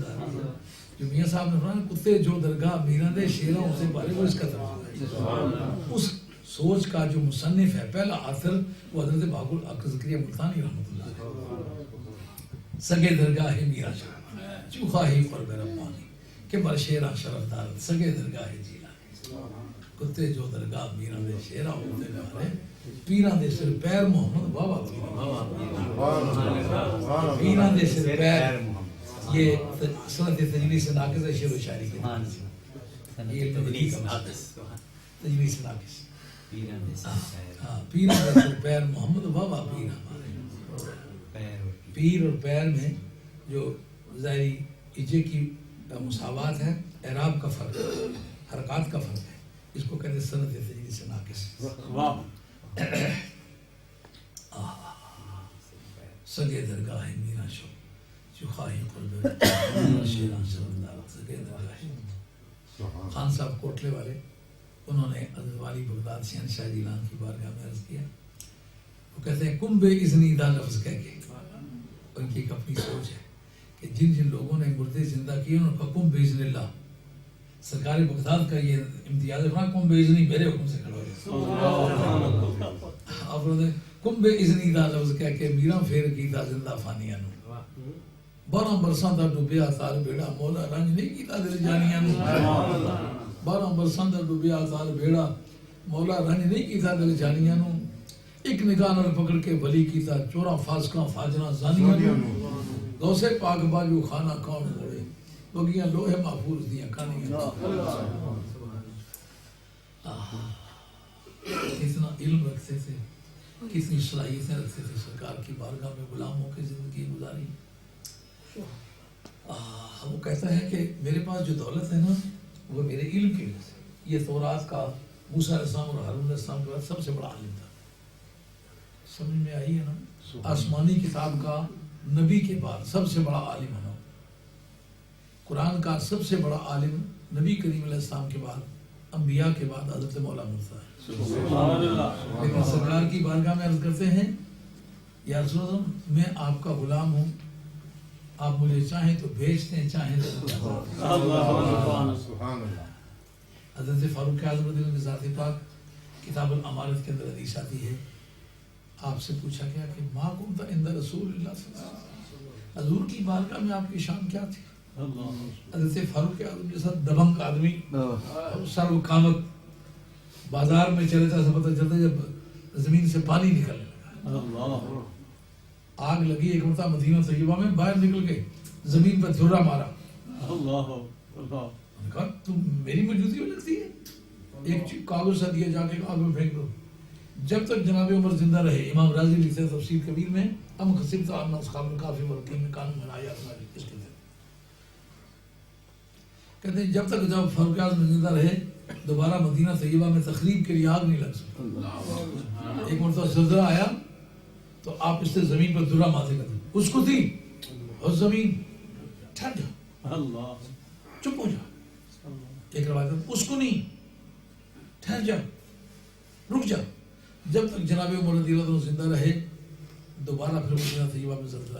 جو میاں صاحب نے فرمایا کتے جو درگاہ میرا دے شیرہ اسے بارے وہ اس کا ترجمہ ہے۔ اس سوچ کا جو مصنف ہے پہلا آثر وہ حضرت بہاؤالحق زکریا ملتانی رحمۃ اللہ علیہ، سگے درگاہ میرا شو جخائی پر ربانی کہ برشیرہ شرفدار سگے درگاہ جیلا، کتے جو درگاہ میرا دے شیرہ ہوتے والے پیران دے سر پیر محمد بابا پیران دے سر پیر، یہ سنت تجوید سے ناقص ہے شعر و شاعری کے یہ تجوید سے ناقص پیران دے سر پیر محمد بابا پیر ہمارے، پیر اور پیر میں جو ظاہری اجے کی مساوات ہے، اعراب کا فرق ہے، حرکات کا فرق ہے، اس کو کہتے ہیں سنت تجوید سے ناقص۔ سگے درگاہ میرا شو چخاہی قلب شیران شرمدار سگے درگاہ۔ خان صاحب کوٹلے والے انہوں نے حضرت والی بغداد شہنشاہ جیلان کی بارگاہ میں عرض کیا وہ کہتے ہیں کم بے اذنی دا لفظ کہہ کے، ان کی ایک اپنی سوچ ہے کہ جن جن لوگوں نے مردے زندہ کیے ان کا کم بے اذن اللہ، سرکار بغداد کا یہ امتیاز ہے، کم بے اذنی میرے حکم سے کھڑا ہو جائے. آپ کم بے اذنی دا لفظ کہہ کے میرا پھیر کیتا زندہ فانیاں نو، 12 برساں دا ڈوبیا تال بیڑا مولا رنج نہیں کیتا دل جانیاں نو. 12 برساں دا ڈوبیا تال بیڑا مولا رنج نہیں کیتا دل جانیاں نو. ایک نگاہ نال پکڑ کے بلی کیتا چوراں فاسقاں فاجراں زانیاں نو. غوث پاک باجو خانہ کون موڑے بگیاں لوہے محفوظ دیاں کہانیاں. کتنا علم رکھتے تھے، کتنی صلاحیتیں رکھتے تھے، سرکار کی بارگاہ میں غلام ہو کے زندگی گزاری. وہ کہتا ہے کہ میرے پاس جو دولت ہے نا وہ میرے علم کی وجہ سے. یہ تورات کا موسیٰ علیہ السلام اور ہارون علیہ السلام کے بعد سب سے بڑا عالم تھا. سمجھ میں آئی ہے نا؟ آسمانی کتاب کا نبی کے بعد سب سے بڑا عالم ہے نا. قرآن کا سب سے بڑا عالم نبی کریم علیہ السلام کے بعد، انبیاء کے بعد حضرت مولا مرتا ہے. لیکن سرکار کی بارگاہ میں عرض کرتے ہیں یا رسول اللہ میں آپ کا غلام ہوں، آپ مجھے چاہیں تو بھیجتے ہیں، چاہیں تو حضرت فاروق اعظم رضی اللہ عنہ کی ذات پاک کتاب الامارت کے اندر حدیث آتی ہے، آپ سے پوچھا گیا کہ ما کنت عند رسول اللہ صلی اللہ علیہ وسلم، حضور کی بارگاہ میں آپ کی شان کیا تھی؟ حضرت فاروق اعظم جیسا دبنگ آدمی سرو کامت بازار میں چلے تھا، پتہ چلتا جب زمین سے پانی نکلنے لگا. آگ لگی ایک مرتبہ مدینہ طیبہ میں، باہر نکل کے زمین پر جھرا مارا. کہا تم میری موجودگی میں لگتی ہے، ایک کاغذ سا دیا جا کے آگ میں پھینک دو. جب تک جناب عمر زندہ رہے، امام رازی لکھتے ہیں تفسیر کبیر میں، ام خصبت ان اصحاب الکافی والرقیم میں قانون بنایا اس کے کہتے ہیں جب تک جب فاروق اعظم زندہ رہے دوبارہ مدینہ طیبہ میں تخریب کے لیے آگ نہیں لگ سکتی. ایک مرتبہ زلزلہ آیا تو آپ اس سے زمین پر درا ماتے کرتے، اس کو تھی اور زمین ٹھنڈ چپ ہو جا. ایک روایت اس کو نہیں، ٹھہر جا، رک جا. جب تک جناب عمر رضی اللہ عنہ زندہ رہے دوبارہ پھر مدینہ طیبہ میں زلزلہ.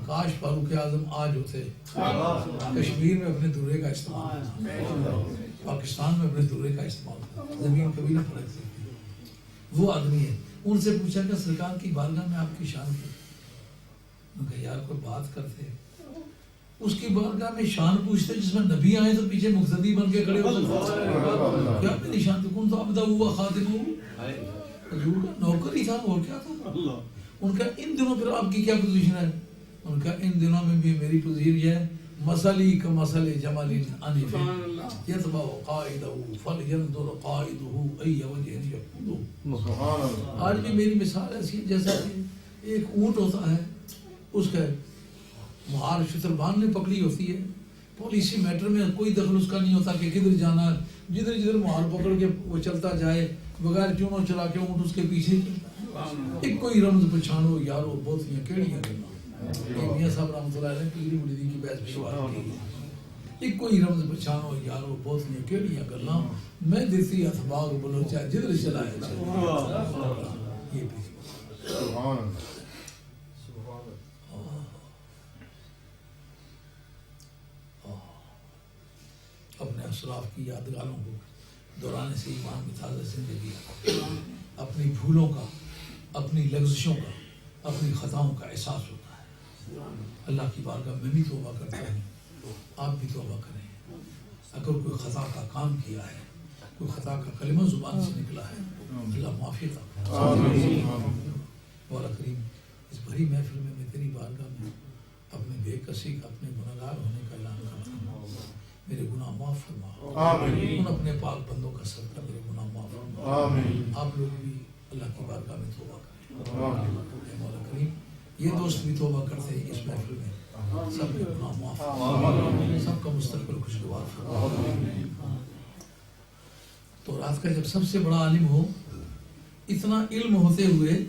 کاش فاروق اعظم آج ہوتے، کشمیر میں اپنے درے کا استعمال، پاکستان میں اپنے درے کا استعمال، زمین کبھی نہ پلٹ سکتی. وہ آدمی ہے. ان سے پوچھا کہ سرکار کی بارگاہ میں آپ کی شان کی؟ ان کا یار کوئی بات کرتے، اس کی بارگاہ میں شان پوچھتے جس میں نبی آئے تو پیچھے مقتدی بن کے کھڑے ہو سکتے. کیا میری شان تو کون تو ابدا ہوا خاتم ہو، حضور کا نوکر ہی تھا اور کیا تھا. ان کا ان دنوں پھر آپ کی کیا پوزیشن ہے؟ ان کا ان دنوں میں بھی میری پوزیشن یہ ہے مسئلی کا مسئلے جمال عنیف یتبع قائدہ فلینظر قائدہ ای وجہ یقودہ. آج بھی میری مثال ایسی ہے جیسا کہ ایک اونٹ ہوتا ہے، اس کا مہار شتربان نے پکڑی ہوتی ہے، پالیسی میٹر میں کوئی دخل اس کا نہیں ہوتا کہ کدھر جانا ہے، جدھر جدھر مہار پکڑ کے وہ چلتا جائے بغیر چونوں چلا کے اونٹ اس کے پیچھے. ایک کوئی رمز پچھانو یارو بہت کیڑیاں کرنا. میاں صاحب رحمۃ اللہ علیہ پیری مریدی کی بحث بھی بات کی ہے. ایک کوئی رمز پچھانو یارو بہت کیڑیاں کرنا، میں دیسی اتباغ بلوچا جدھر چلا ہے. یہ بھی اپنے اسلاف کی یادگاروں کو دوران سے ایمان میں تازہ زندگی، اپنی بھولوں کا، اپنی لغزشوں کا، اپنی خطاؤں کا احساس ہوتا ہے. اللہ کی بارگاہ میں بھی توبہ کرتا ہوں، آپ بھی توبہ کریں. اگر کوئی خطا کا کام کیا ہے، کوئی خطا کا کلمہ زبان سے نکلا ہے، اللہ معافی عطا فرمائے. مولا کریم اس بڑی محفل میں میں تیری بارگاہ میں اپنے بے کسی کا، اپنے گناہگار ہونے کا اعلان کرتا ہوں. میرے گناہ معاف فرما، ان اپنے پاک بندوں کا صدقہ میرے گناہ معاف فرما. آپ لوگ بھی اللہ کی بارگاہ میں توبہ کریں. مولا کریم یہ دوست بھی توبہ کرتے ہیں اس محفل میں، سب کے گناہ معاف فرما، سب کا مستقبل خوشگوار فرما. تو رات کا جب سب سے بڑا عالم ہو، اتنا علم ہوتے ہوئے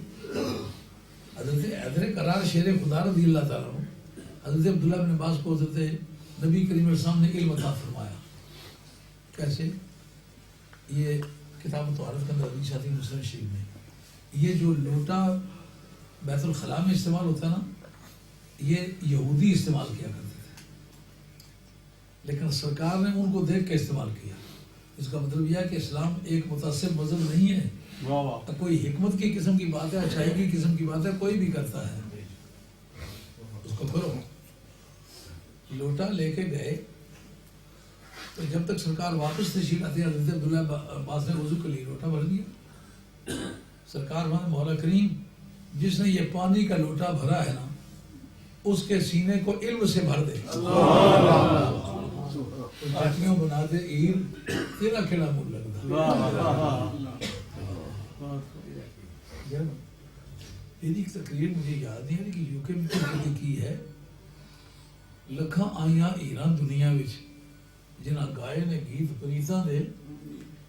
حضرت حیدر قرار شیر خدا رضی اللہ تعالیٰ عنہ حضرت عبداللہ بن عباس کو حضرت نبی کریم علیہ السلام نے علم عطا فرمایا. کیسے؟ یہ کتاب طہارت کے اندر حدیث آتی ہے مسلم شریف میں یہ جو لوٹا بیت الخلاء میں استعمال ہوتا ہے نا، یہ یہودی استعمال کیا کرتے تھے، لیکن سرکار نے ان کو دیکھ کے استعمال کیا۔ اس کا مطلب یہ ہے کہ اسلام ایک متعصب مذہب نہیں ہے، کوئی حکمت کی قسم کی بات ہے، اچھائی کی قسم کی بات ہے، کوئی بھی کرتا ہے اس کو کرو۔ لوٹا لے کے گئے تو جب تک سرکار واپس تشریف آتے حضرت عبداللہ عباس نے وضو کے لیے لوٹا بھر دیا۔ سرکار وہاں مولا کریم جس نے یہ پانی کا لوٹا بھرا ہے نا، اس کے سینے کو علم سے بھر دے۔ چٹنیوں بنا دے عید تیرا کھڑا منہ لگتا۔ میری ایک تقریر مجھے یاد نہیں ہے کہ یوکے میں کی ہے، لکھاں آئیاں ایران دنیا وچ جنہاں گائے نے گیت پریتاں دے،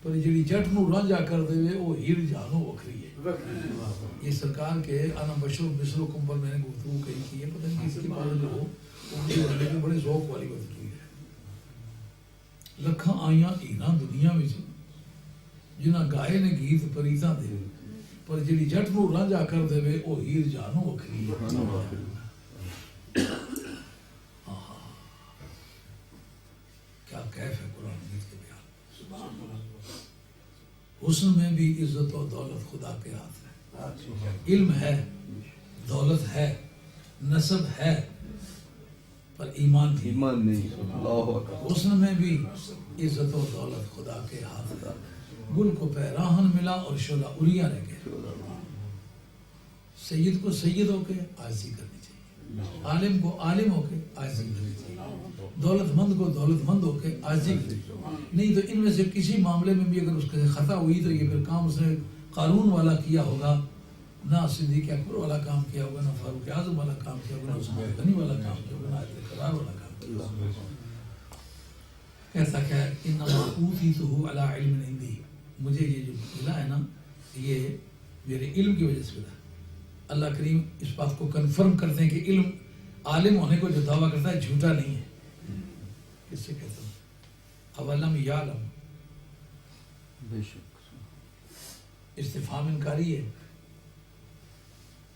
پر جڑی جٹ نو رانجا کر دے وہ ہیر جانو وکھری ہے۔ یہ سرکار کے انا بشر مثلکم پر میں نے گفتگو کہی کی ہے، پتہ نہیں کس کی بات جو لیکن بڑے ذوق والی گفتگو ہے۔ لکھاں آئیاں ایران دنیا وچ جنہاں گائے نے گیت پریتاں دے، پر جڑی جٹ نو رانجا کر دے وہ ہیر جانو وکھری ہے۔ کیا کیف ہے قرآن مجید کے بیان۔ حسن میں بھی عزت و دولت خدا کے ہاتھ ہے۔ علم ہے، دولت ہے، نسب ہے، پر ایمان نہیں۔ حسن میں بھی عزت و دولت خدا کے ہاتھ ہے۔ گل کو پیراہن ملا اور شعلہ اریاں رہ گئے۔ سید کو سید ہو کے عاجزی کرنی چاہیے، عالم کو عالم ہو کے عاجزی کرنی چاہیے، دولت مند کو دولت مند ہو کے عاجزی کرنی چاہیے۔ نہیں تو ان میں سے کسی معاملے میں بھی اگر اس کے خطا ہوئی تو یہ پھر کام اس نے قارون والا کیا ہوگا، نہ صدیق اکبر والا کام کیا ہوگا، نہ فاروق اعظم والا کام کیا ہوگا، نہ عثمان غنی والا کام کیا ہوگا، نہ حیدر قرار والا کام کیا ہوگا۔ کہتا کہ انما اوتیتہ علی علم عندی، مجھے یہ جو ملا ہے نا یہ میرے علم کی وجہ سے ملا۔ اللہ کریم اس بات کو کنفرم کرتے ہیں کہ علم عالم ہونے کو جو دعویٰ کرتا ہے جھوٹا نہیں ہے۔ کس سے کہتا ہوں اولم یعلم، استفہام انکاری ہے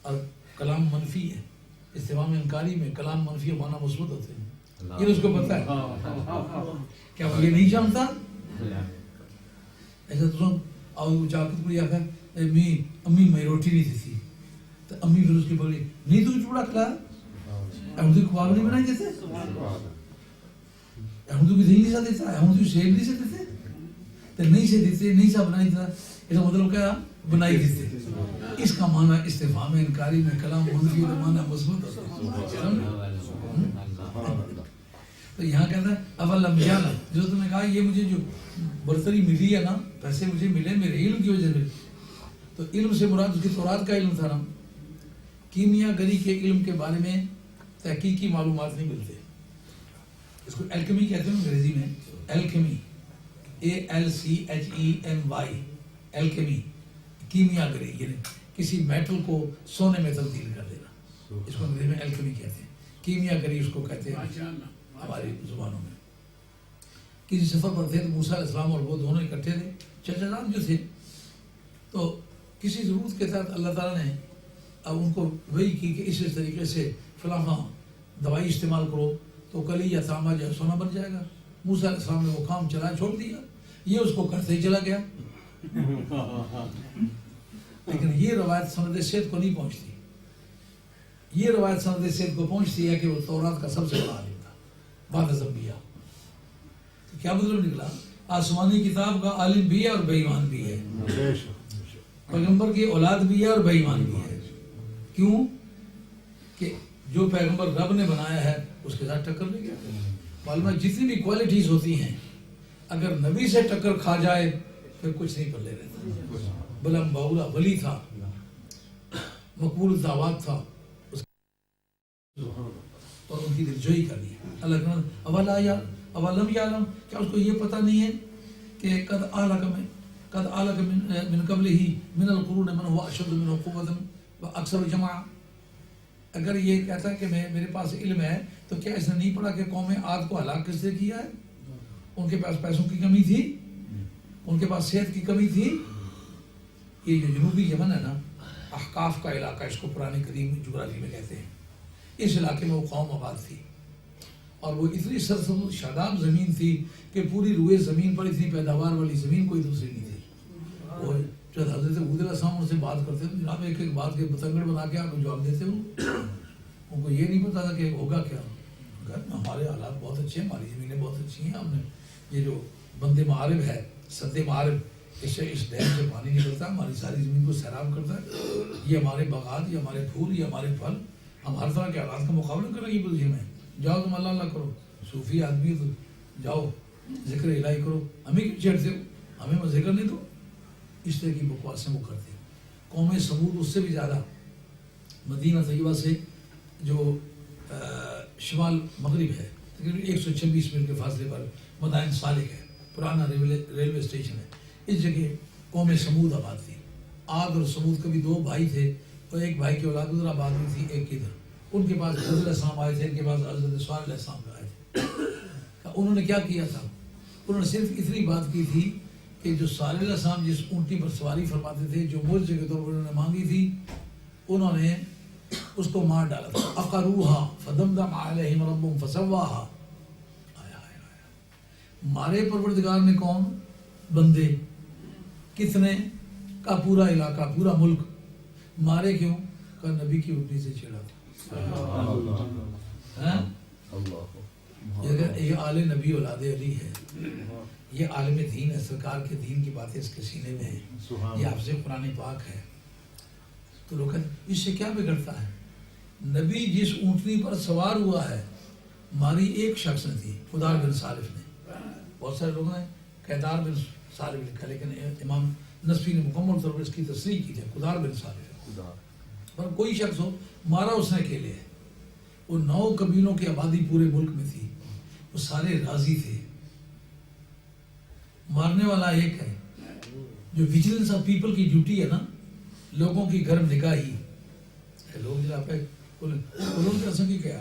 اور کلام منفی ہے۔ استفہام انکاری میں کلام منفی و معنی مثبت ہوتے ہیں، یہ اس کو پتہ ہے۔ کیا وہ یہ نہیں جانتا؟ ایسا تو آؤ جاکت کو یہ کہا امی میں روٹی نہیں دیتی تو امی پھر اس کی بولی نہیں تو چوڑا کھلا احمدی کباب نہیں بنائی دیتے، احمدی کو دہی نہیں سا دیتا، احمدی کو سیب نہیں سے دیتے تو نہیں سے دیتے، نہیں سا بنائی دیتا، ایسا مطلب کیا بنائی دیتے۔ اس کا معنی استفہام انکاری میں کلام منفی و معنی مثبت ہوتا ہے۔ تو یہاں کہتا ہے اولم یعلم، جو تم نے کہا یہ مجھے جو برتری ملی ہے نا، پیسے مجھے ملے میرے علم کی وجہ سے، تو علم سے مراد اس کی تورات کا علم تھا نا۔ کیمیا گری کے علم کے بارے میں تحقیقی معلومات نہیں ملتے، اس کو الکیمی کہتے ہیں انگریزی میں، الکیمی ALCHEMY، الکیمی کیمیا گری یعنی کسی میٹل کو سونے میں تبدیل کر دینا، اس کو انگریزی میں الکیمی کہتے ہیں۔ کیمیا گری اس کو کہتے ہیں ہماری زبانوں میں۔ کسی سفر پر تھے تو موسیٰ علیہ السلام اور وہ دونوں اکٹھے تھے، چچا جان جو تھے، تو کسی ضرورت کے تحت اللہ تعالیٰ نے اب ان کو وہی کی کہ اس طریقے سے فلاں دوائی استعمال کرو تو کلی یا تانبا جو سونا بن جائے گا۔ موسیٰ علیہ السلام نے وہ کام چلا چھوڑ دیا، یہ اس کو کرتے ہی چلا گیا۔ لیکن یہ روایت سند صحت کو نہیں پہنچتی، یہ روایت سند صحت کو پہنچتی ہے کہ وہ تورات کا سب سے بڑا عالم تھا بعد از انبیاء۔ تو کیا مطلب نکلا؟ آسمانی کتاب کا عالم بھی ہے اور بے ایمان بھی ہے، پیغمبر کی اولاد بھی ہے اور بے ایمان بھی ہے۔ کیوں کہ جو پیغمبر رب نے بنایا ہے اس کے ساتھ ٹکر لے گیا۔ معلوم ہے جتنی بھی کوالٹیز ہوتی ہیں اگر نبی سے ٹکر کھا جائے پھر کچھ نہیں پلے رہتا۔ بلم باولا ولی تھا، مقبول دعوات تھا، اور ان کی دلجوئی کر دی۔ اللہ تعالیٰ اولم یعلم، کیا اس کو یہ پتہ نہیں ہے کہ قد آلک من قبلہ من القرون من هو اشد منه قوة واکثر جمعا۔ اگر یہ کہتا ہے کہ میرے پاس علم ہے تو کیا اس نے نہیں پڑھا کہ قوم عاد کو ہلاک کس نے کیا ہے؟ ان کے پاس پیسوں کی کمی تھی، ان کے پاس صحت کی کمی تھی۔ یہ جو جنوبی یمن ہے نا، احقاف کا علاقہ، اس کو پرانے قدیم جغرافی میں کہتے ہیں، اس علاقے میں وہ قوم آباد تھی، اور وہ اتنی سرسبز شاداب زمین تھی کہ پوری روئے زمین پر اتنی پیداوار والی زمین کوئی دوسری نہیں تھی۔ وہ جب حضرت ہود علیہ السلام ان سے بات کرتے تھے، جناب ایک ایک بات کے بتنگڑ بنا کے آپ کو جواب دیتے ہو، ان کو یہ نہیں پتا تھا کہ ہوگا کیا۔ گھر میں ہمارے حالات بہت اچھے ہیں، ہماری زمینیں بہت اچھی ہیں، ہم نے یہ جو بند معارب ہے، سد معارب، اس ڈیم سے پانی نکلتا ہے، ہماری ساری زمین کو سیراب کرتا ہے، یہ ہمارے باغات، یہ ہمارے پھول، یہ ہمارے پھل، ہم ہر طرح کے حالات کا مقابلہ کر رہے ہیں پوزیشن میں۔ جاؤ تم اللہ اللہ کرو، صوفی آدمی تو جاؤ ذکر الہی کرو، ہمیں کیوں چھیڑتے ہو، ہمیں ذکر نہیں دو، اس طرح کی بکواسیں وہ کرتے ہیں۔ قوم سمود اس سے بھی زیادہ، مدینہ طیبہ سے جو شمال مغرب ہے تقریباً 126 میل کے فاصلے پر مدائن صالح ہے، پرانا ریلوے اسٹیشن ہے، اس جگہ قوم سمود آباد تھی۔ عاد اور سمود کے بھی دو بھائی تھے، اور ایک بھائی کی اولاد ادھر آباد میں تھی، ایک ادھر۔ ان کے پاس حضرت علیہ السلام آئے تھے، ان کے پاس حضرت صالح علیہ السلام آئے تھے۔ انہوں نے کیا کیا تھا؟ انہوں نے صرف اتنی بات کی تھی کہ جو صالح علیہ السلام جس اونٹی پر سواری فرماتے تھے، جو موجے کے طور پر انہوں نے مانگی تھی، انہوں نے اس کو مار ڈالا تھا۔ اقروہا فدمدم علیہم ربہم فسواہا، مارے پروردگار نے کون؟ بندے، کتنے کا؟ پورا علاقہ، پورا ملک۔ مارے کیوں؟ کہ نبی کی اونٹی سے چھیڑا تھا۔ یہ آل نبی اولاد علی ہے، یہ عالم دین ہے، سرکار کے دین کی باتیں اس کے سینے میں ہیں، یہ حافظ قرآن پاک ہے۔ تو لوگ کہتے ہیں اس سے کیا بگڑتا ہے؟ نبی جس اونٹنی پر سوار ہوا ہے، ماری ایک شخص نے تھی، خدار بن صالح نے۔ بہت سارے لوگوں نے قیدار بن صالح لکھا، لیکن امام نصفی نے مکمل طور پر اس کی تصریح کی ہے، خدار بن صالح۔ پر کوئی شخص ہو، مارا اس نے اکیلے ہے۔ وہ 9 قبیلوں کی آبادی پورے ملک میں تھی، وہ سارے راضی تھے۔ مارنے والا ایک ہے، جو ویجیلنس آف پیپل کی ڈیوٹی ہے نا، لوگوں کی گرم نگاہی۔ لوگ جناب انہوں نے رسم کی کیا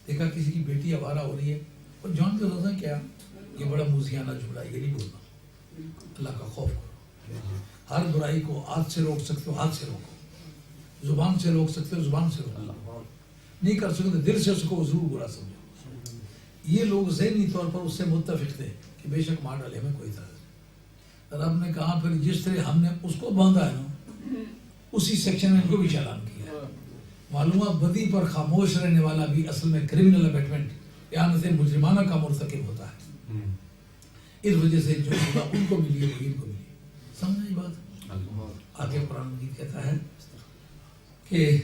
دیکھا، کسی کی بیٹی آوارہ ہو رہی ہے، اور جانتے ہو کیا، یہ بڑا موزیانہ جھوڑا، یہ نہیں بولنا، اللہ کا خوف کرو۔ ہر برائی کو ہاتھ سے روک سکتے ہو، ہاتھ سے روکو، زبان سے روک سکتے ہو، زبان سے روکو، نہیں کر سکتے دل سے اس کو ضرور برا سمجھو۔ یہ لوگ ذہنی طور پر اس سے متفق تھے کہ بے شک مار ڈالے، ہمیں کوئی اعتراض نہیں۔ رب نے کہا پھر جس طرح ہم نے اس کو باندھا ہے نا، اسی سیکشن میں ان کو بھی چالان کیا۔ معلوم ہے بدی پر خاموش رہنے والا بھی اصل میں کرمنل ابیٹمنٹ، یعنی مجرمانہ کا مرتکب ہوتا ہے۔ اس وجہ سے جو خدا ان کو ملی ہے ان کو ملی، سمجھ بات؟ آگے قرآن مجید کہتا ہے کہ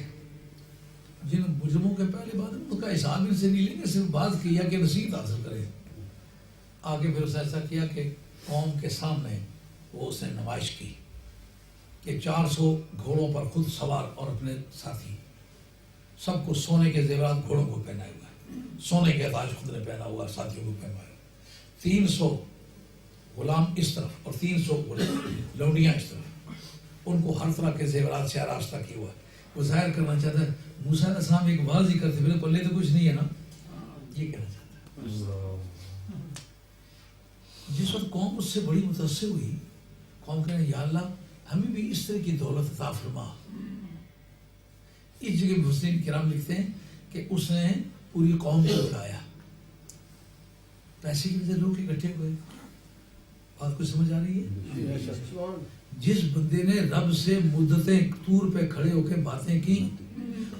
جن مجرموں کے پہلے بعد ان کا حساب ان سے نہیں لیں گے، صرف بات کیا کہ نصیحت حاصل کرے۔ آگے پھر اس ایسا کیا کہ قوم کے سامنے وہ اس نے نمائش کی کہ 400 گھوڑوں پر خود سوار اور اپنے ساتھی، سب کو سونے کے زیورات گھوڑوں کو پہنائے ہوا ہے، سونے کے تاج خود نے پہنا ہوا، ساتھیوں کو پہنوایا۔ 300 غلام اس طرف اور 300 لونڈیاں اس طرف، ان کو ہر طرح کے زیورات سے آراستہ کیا ہوا ہے۔ وہ ظاہر کرنا چاہتا ہے موسیٰ علیہ السلام ایک واضح کرتے پھر پلے تو کچھ نہیں ہے نا، یہ کہنا چاہتا ہے۔ جس وقت قوم اس سے بڑی متاثر ہوئی، قوم کہنے یا اللہ ہمیں بھی اس طرح کی دولت عطا فرما۔ اس جگہ مفسرین کرام لکھتے ہیں کہ اس نے پوری قوم کو بلایا، پیسے کی وجہ لوگ اکٹھے ہوئے۔ بات کو سمجھ آ رہی ہے؟ جس بندے نے رب سے مدتیں طور پہ کھڑے ہو کے باتیں کی،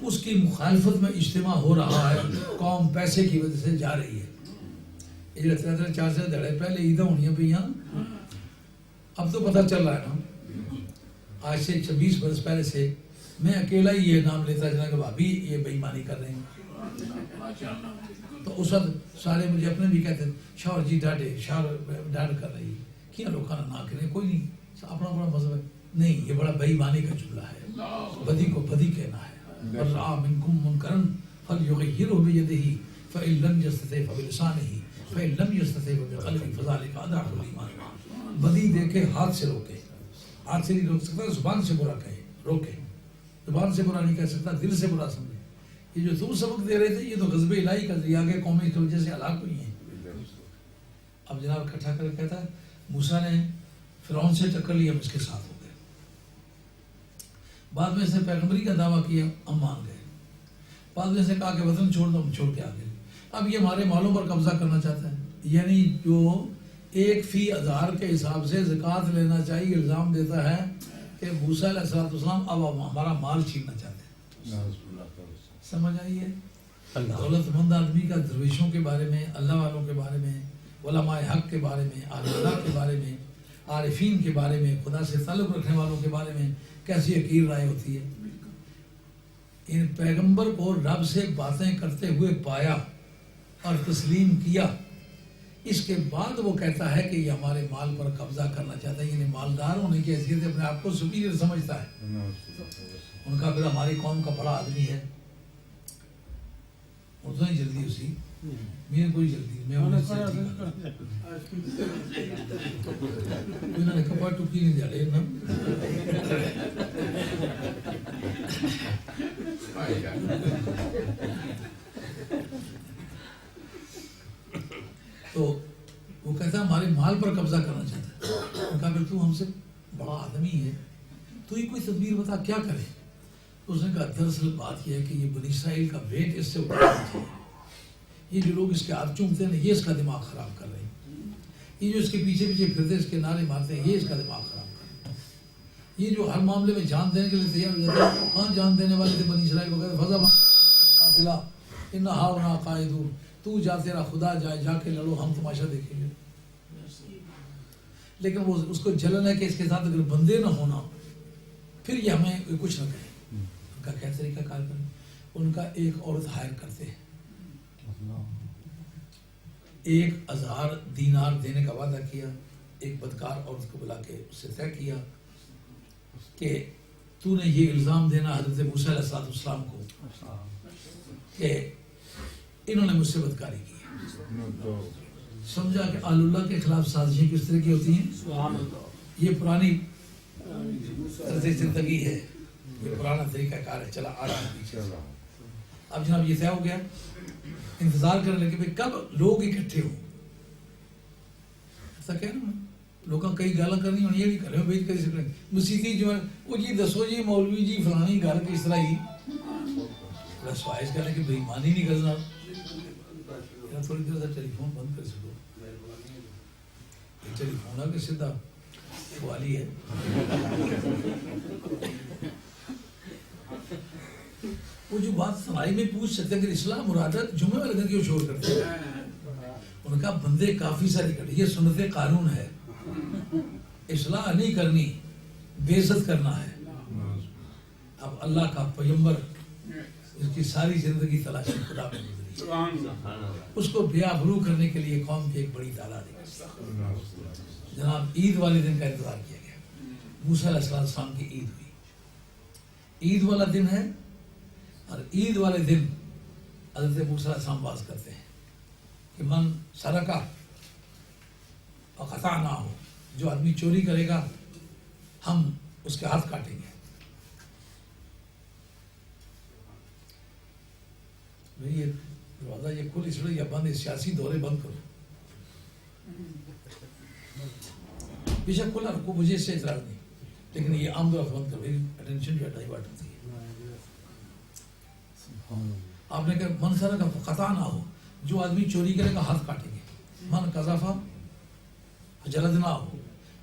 اس کی مخالفت میں اجتماع ہو رہا ہے، قوم پیسے کی وجہ سے جا رہی ہے۔ یہ 4 سے دھڑے پہلے عیدیں ہونی پہ یہاں، اب تو پتہ چل رہا ہے نا، آج سے 26 برس پہلے سے میں اکیلا ہی یہ نام لیتا چلا کہ بھابھی یہ بے ایمانی کر رہے ہیں، تو اس وقت سارے مجھے اپنے بھی کہتے ہیں شوہر جی ڈاڈے، شوہر ڈاڈ کر رہی کیا لوگ کھانا نہ کریں، کوئی نہیں، اپنا بڑا مذہب ہے۔ نہیں، یہ بڑا بے ایمانی کا جملہ ہے، بدی کو بدی کہنا ہے۔ وَرَأَى مِنْكُمْ مُنْكَرًا فَلْيُغَيِّرْهُ بِيَدِهِ فَإِن لَمْ يَسْتَطِعْ فَبِلِسَانِهِ فَإِن لَمْ يَسْتَطِعْ فَبِقَلْبِهِ فَذَلِكَ أَضْعَفُ الْإِيمَانِ۔ بدی دیکھے ہاتھ سے روکے، ہاتھ سے نہیں روک سکتا، زبان سے برا کہے، روکے، زبان سے برا نہیں کہہ سکتا، دل سے برا سمجھے۔ یہ جو تم سبق دے رہے تھے یہ تو غضب الہی کا ذریعہ کے قومی کی وجہ سے ہلاک ہوئی ہیں۔ اب جناب اکٹھا کر کہتا ہے موسیٰ نے فرعون سے ٹکر لی، ہم اس کے ساتھ ہو گئے۔ بعد میں سے پیغمبری کا دعویٰ کیا، ہم مان گئے، بعد میں سے کہا کہ وطن چھوڑ دو، ہم چھوڑ کے آ گئے، اب یہ ہمارے مالوں پر قبضہ کرنا چاہتا ہے، یعنی جو 1/1000 کے حساب سے زکوٰۃ لینا چاہیے، الزام دیتا ہے کہ موسیٰ علیہ السلام اب ہمارا مال چھیننا چاہتے ہیں۔ سمجھ آئی ہے؟ دولت مند آدمی کا درویشوں کے بارے میں، اللہ والوں کے بارے میں، علماء حق کے بارے میں، اللہ کے بارے میں، عارفین کے بارے میں، خدا سے تعلق رکھنے والوں کے بارے میں کیسی حقیر رائے ہوتی ہے۔ ان پیغمبر کو رب سے باتیں کرتے ہوئے پایا اور تسلیم کیا، اس کے بعد وہ کہتا ہے کہ یہ ہمارے مال پر قبضہ کرنا چاہتا ہے، یعنی مالدار ہونے کی حیثیت سے اپنے آپ کو سپیریئر سمجھتا ہے۔ ان کا پھر ہماری قوم کا بڑا آدمی ہے، اردو نہیں جلدی اسی میں کوئی جلدی میں انہوں نے کپڑا ٹکی نہیں جاڑے نا تو وہ کہتا ہے ہمارے مال پر قبضہ کرنا چاہتا ہے۔ ان کا پھر تو ہم سے بڑا آدمی ہے، تو یہ کوئی تدبیر بتا کیا کرے؟ اس نے کہا دراصل بات یہ ہے کہ یہ بنی اسرائیل کا ویٹ اس سے اٹھانا چاہیے، یہ جو لوگ اس کے ہاتھ چومتے ہیں نا، یہ اس کا دماغ خراب کر رہے ہیں، یہ جو اس کے پیچھے پیچھے پھرتے اس کے نعرے مارتے ہیں، یہ اس کا دماغ خراب کر رہے ہیں، یہ جو ہر معاملے میں جان دینے کے لیے تیار ہو جاتے ہیں۔ کہاں جان دینے والے تھے بنی اسرائیل کو؟ کہتے فضا قاتلا ان ہاؤنا قائدون، تو جا تیرا خدا جائے، جا کے لڑو، ہم تماشا دیکھیں گے۔ لیکن وہ اس کو جلن ہے کہ اس کے ساتھ اگر بندے نہ ہونا پھر یہ ہمیں کچھ نہ کریں۔ ان کا کیا طریقہ کار کریں؟ ان کا ایک عورت ہائر کرتے ہیں، 1000 دینار دینے کا وعدہ کیا، ایک بدکار عورت کو بلا کے اس سے طے کیا کہ تو نے یہ الزام دینا حضرت موسیٰ علیہ السلام کو کہ انہوں نے مجھ سے بدکاری کی۔ سمجھا کہ آل اللہ کے خلاف سازشیں کس طرح کی ہوتی ہیں؟ یہ پرانی طرز زندگی ہے، یہ پرانا طریقہ کار ہے، چلا آ رہا ہے پیچھے۔ اب جناب یہ طے ہو گیا، انتظار کرنے لگے کہ کب لوگ اکٹھے ہوں۔ ایسا کہہ رہا ہوں لوگوں کئی گالاں کرنی ہونی، یہ نہیں کر رہے ہو بھائی کئی سکتے مسیحی جو ہے وہ جی دسو جی مولوی جی فلانی گل کس طرح ہی بس خواہش کرنے کہ بےایمانی نہیں کرنا۔ تھوڑی دیر سے ٹیلی فون بند کر سکو، ٹیلی فون آ کے سیدھا خوالی ہے۔ وہ جو بات سنائی میں پوچھ سکتے ہیں کہ اسلام مرادت جمعے والے دن کیوں شور کرتے ہیں؟ ان کا بندے کافی سارے کٹے، یہ سنت قانون ہے، اصلاح نہیں کرنی، بے عزت کرنا ہے۔ اب اللہ کا پیغمبر اس کی ساری زندگی تلاشی خدا میں گزری، اس کو بے آبرو کرنے کے لیے قوم کی ایک بڑی تعداد ہے۔ جناب عید والے دن کا انتظار کیا گیا، موسیٰ علیہ السلام کی عید ہوئی، عید والا دن ہے، اور عید والے دن حضرت موسیٰ علیہ السلام باز کرتے ہیں کہ من سرقہ اور خطا نہ ہو، جو آدمی چوری کرے گا ہم اس کے ہاتھ کاٹیں گے۔ یہ دروازہ یہ کھل اس لیے یا بند، سیاسی دورے بند کرو، بے شک کھلا رکھو، مجھے اس سے اعتراض نہیں، لیکن یہ عام دورہ بند کرو، اٹینشن جو ہے ڈائیورٹ ہوتی ہے۔ آپ نے کہا من سرقہ خطا نہ ہو، جو آدمی چوری کرے گا ہاتھ کاٹیں گے، من قذف جلد نہ ہو،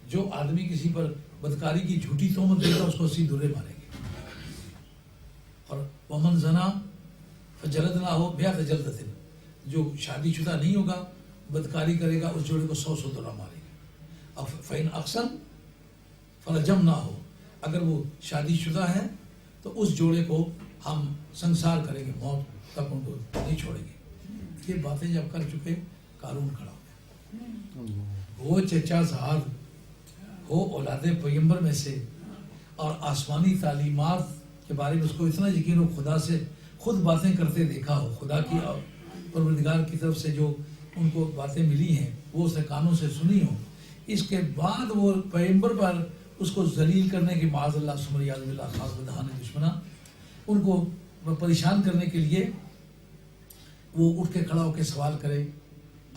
جو آدمی کسی پر بدکاری کی جھوٹی تہمت دے گا اس کو 80 درے ماریں گے، اور ومن زنا فجلد نہ ہو 100 جلدۃ، جو شادی شدہ نہیں ہوگا بدکاری کرے گا اس جوڑے کو 100 درہ ماریں گے، اور فإن أحسن فرجم نہ ہو، اگر وہ شادی شدہ ہے تو اس جوڑے کو ہم سنسار کریں گے، موت تک ان کو نہیں چھوڑیں گے۔ یہ باتیں جب کر چکے قارون کھڑا ہو گیا، وہ چچا صاحب ہو اولاد پیغمبر میں سے، اور آسمانی تعلیمات کے بارے میں اس کو اتنا یقین ہو، خدا سے خود باتیں کرتے دیکھا ہو، خدا کی اور پروردگار کی طرف سے جو ان کو باتیں ملی ہیں وہ اس نے کانوں سے سنی ہو، اس کے بعد وہ پیغمبر پر اس کو ذلیل کرنے کی معاذ اللہ سمر یاذ باللہ خاص بدہان دشمنہ ان کو پریشان کرنے کے لیے وہ اٹھ کے کھڑا ہو کے سوال کرے۔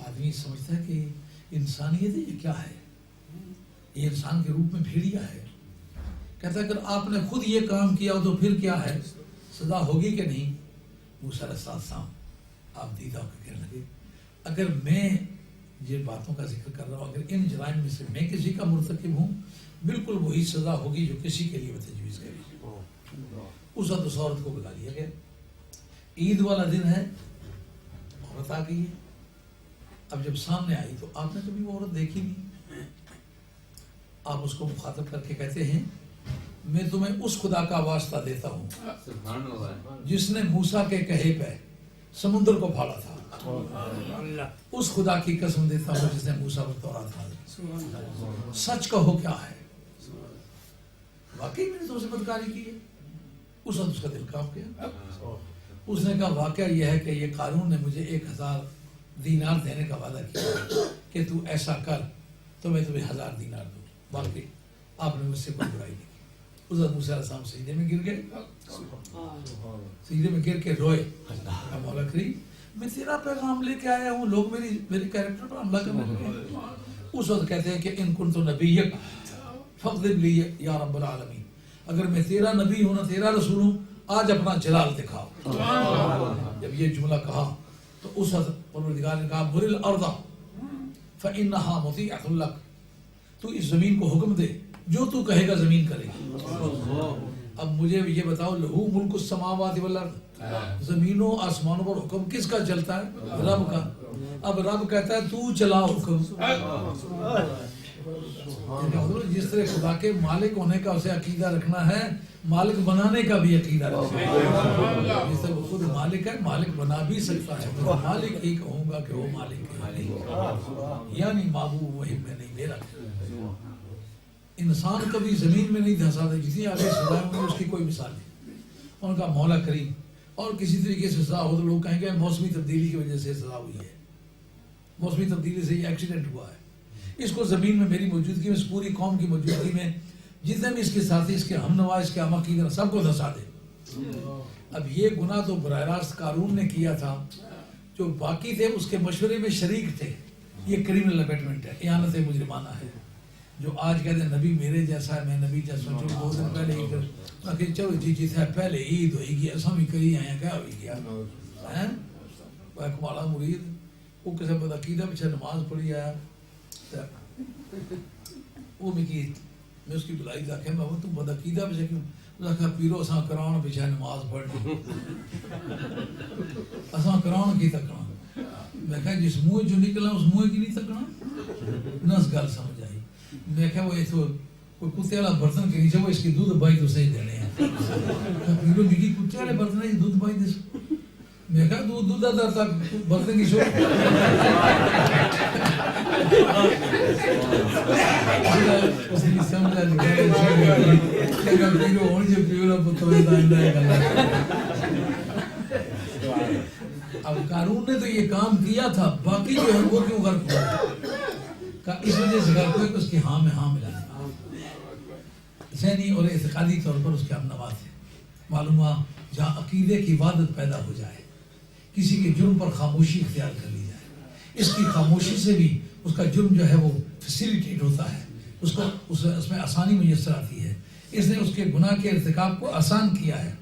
آدمی سمجھتا ہے کہ انسانیت یہ کیا ہے، یہ انسان کے روپ میں بھیڑیا ہے، کہتا ہے اگر آپ نے خود یہ کام کیا ہو تو پھر کیا ہے، سزا ہوگی کہ نہیں؟ موسیٰ علیہ السلام آپ دیدہ ہو کے کہنے لگے اگر میں یہ باتوں کا ذکر کر رہا ہوں، اگر ان جرائم میں سے میں کسی کا مرتکب ہوں، بالکل وہی سزا ہوگی جو کسی کے لیے میں تجویز کری۔ اس وقت اس عورت کو بلا لیا گیا، عید والا دن ہے، عورت آ گئی ہے۔ اب جب سامنے آئی تو آپ نے کبھی وہ عورت دیکھی نہیں، آپ اس کو مخاطب کر کے کہتے ہیں میں تمہیں اس خدا کا واسطہ دیتا ہوں جس نے موسیٰ کے کہے پہ سمندر کو پھاڑا تھا، اس خدا کی قسم دیتا ہوں جس نے موسیٰ پر تورات نازل، سچ کہو کیا ہے، واقعی میں نے تم سے بدکاری کی ہے؟ اس وقت اس کا دل کانپ گیا۔ اس نے کہا واقعہ یہ ہے کہ یہ قارون نے مجھے 1000 دینار دینے کا وعدہ کیا کہ تو ایسا کر تو میں تمہیں 1000 دینار دوں، باقی آپ نے مجھ سے کوئی برائی نہیں کی۔ اس وقت موسیٰ علیہ السلام سجدے میں گر گئے، سجدے میں گر کے روئے، مولا کریم میں تیرا پیغام لے کے آیا ہوں، لوگ میری کیریکٹر پر حملہ کرنے لگے۔ اس وقت کہتے ہیں کہ ان کنت نبیک فاغضب لی یا رب العالمین، اگر میں تیرا نبی ہوں نہ تیرا رسول ہوں، آج اپنا جلال دکھاؤ۔ جب یہ جملہ کہا تو اس وقت پروردگار نے کہا مر الارض فانھا مطیعۃ لک، تو اس زمین کو حکم دے جو تو کہے گا زمین کرے گی۔ اب مجھے یہ بتاؤ لہو ملک السماوات والارض، زمینوں آسمانوں پر حکم کس کا چلتا ہے؟ رب کا۔ اب رب کہتا ہے تو چلا حکم، جس طرح خدا کے مالک ہونے کا اسے عقیدہ رکھنا ہے، مالک بنانے کا بھی عقیدہ رکھنا ہے۔ جس طرح وہ خود مالک ہے، مالک بنا بھی سکتا ہے، میں مالک ہی کہوں گا کہ وہ مالک ہے، یعنی معبود وہی میں نہیں میرا۔ انسان کبھی زمین میں نہیں دھنسا تھا، جتنی آگے سزائیں ہوئی اس کی کوئی مثال نہیں۔ ان کا مولا کریم اور کسی طریقے سے سزا ہو تو لوگ کہیں گے موسمی تبدیلی کی وجہ سے سزا ہوئی ہے، موسمی تبدیلی سے یہ ایکسیڈنٹ ہوا ہے، اس کو زمین میں میری موجودگی میں، اس پوری قوم کی موجودگی میں جتنے بھی اس کے ساتھی، اس کے ہم نوا، اس کے عقیدہ، سب کو دھنسا دے۔ اب یہ گناہ تو براہ راست قارون نے کیا تھا، جو باقی تھے اس کے مشورے میں شریک تھے، یہ کریمنل ابیٹمنٹ ہے، اعانت مجرمانہ ہے۔ جو آج کہتے ہیں نبی میرے جیسا ہے، میں نبی جیسا ہوں، 2 دن پہلے ہی کہ چلو جی ہے پہلے عید ہوئی گی، ایسا بھی کری آئے کیا ہوئی گیا ہے، کمالا مرید وہ کسی بدعقیدہ پیچھے نماز پڑھی آیا، وہ میں اس کی بلائی تھا کہ میں تم بدعقیدہ پیچھے کیوں؟ اس نے کہا پیرو اساں کراؤن پیچھے نماز پڑھنی، اساں کراؤن کی تکنا۔ میں کہا جس منہ جو نکلا اس منہ کی نہیں تکنا، نس گل سمجھ آئی۔ میں کہا وہ کوئی کتے والا برتن کے نیچے وہ اس کی دودھ بائی تو صحیح دینے ہیں، پیرو مکی کتے والے برتن ہے دودھ بائی دے، میں کہا دودھ در تک برتن کی شو اس نے سمجھا کہ پیرو ہونی جو پیرو پتوے دائندہ ہے گلہ۔ اب قارون نے تو یہ کام کیا تھا، باقی جو ہے وہ کیوں غرق ہوا؟ اس وجہ سے غرق ہوئے کہ اس کی ہاں میں ہاں ملا ذہنی اور اعتقادی طور پر اس کے ہم نوا تھے۔ معلوم ہوا جہاں عقیدے کی وحدت پیدا ہو جائے، کسی کے جرم پر خاموشی اختیار کر لی جائے، اس کی خاموشی سے بھی اس کا جرم جو ہے وہ فیسیلیٹیٹ ہوتا ہے، اس کو اس میں آسانی میسر آتی ہے۔ اس نے اس کے گناہ کے ارتکاب کو آسان کیا ہے،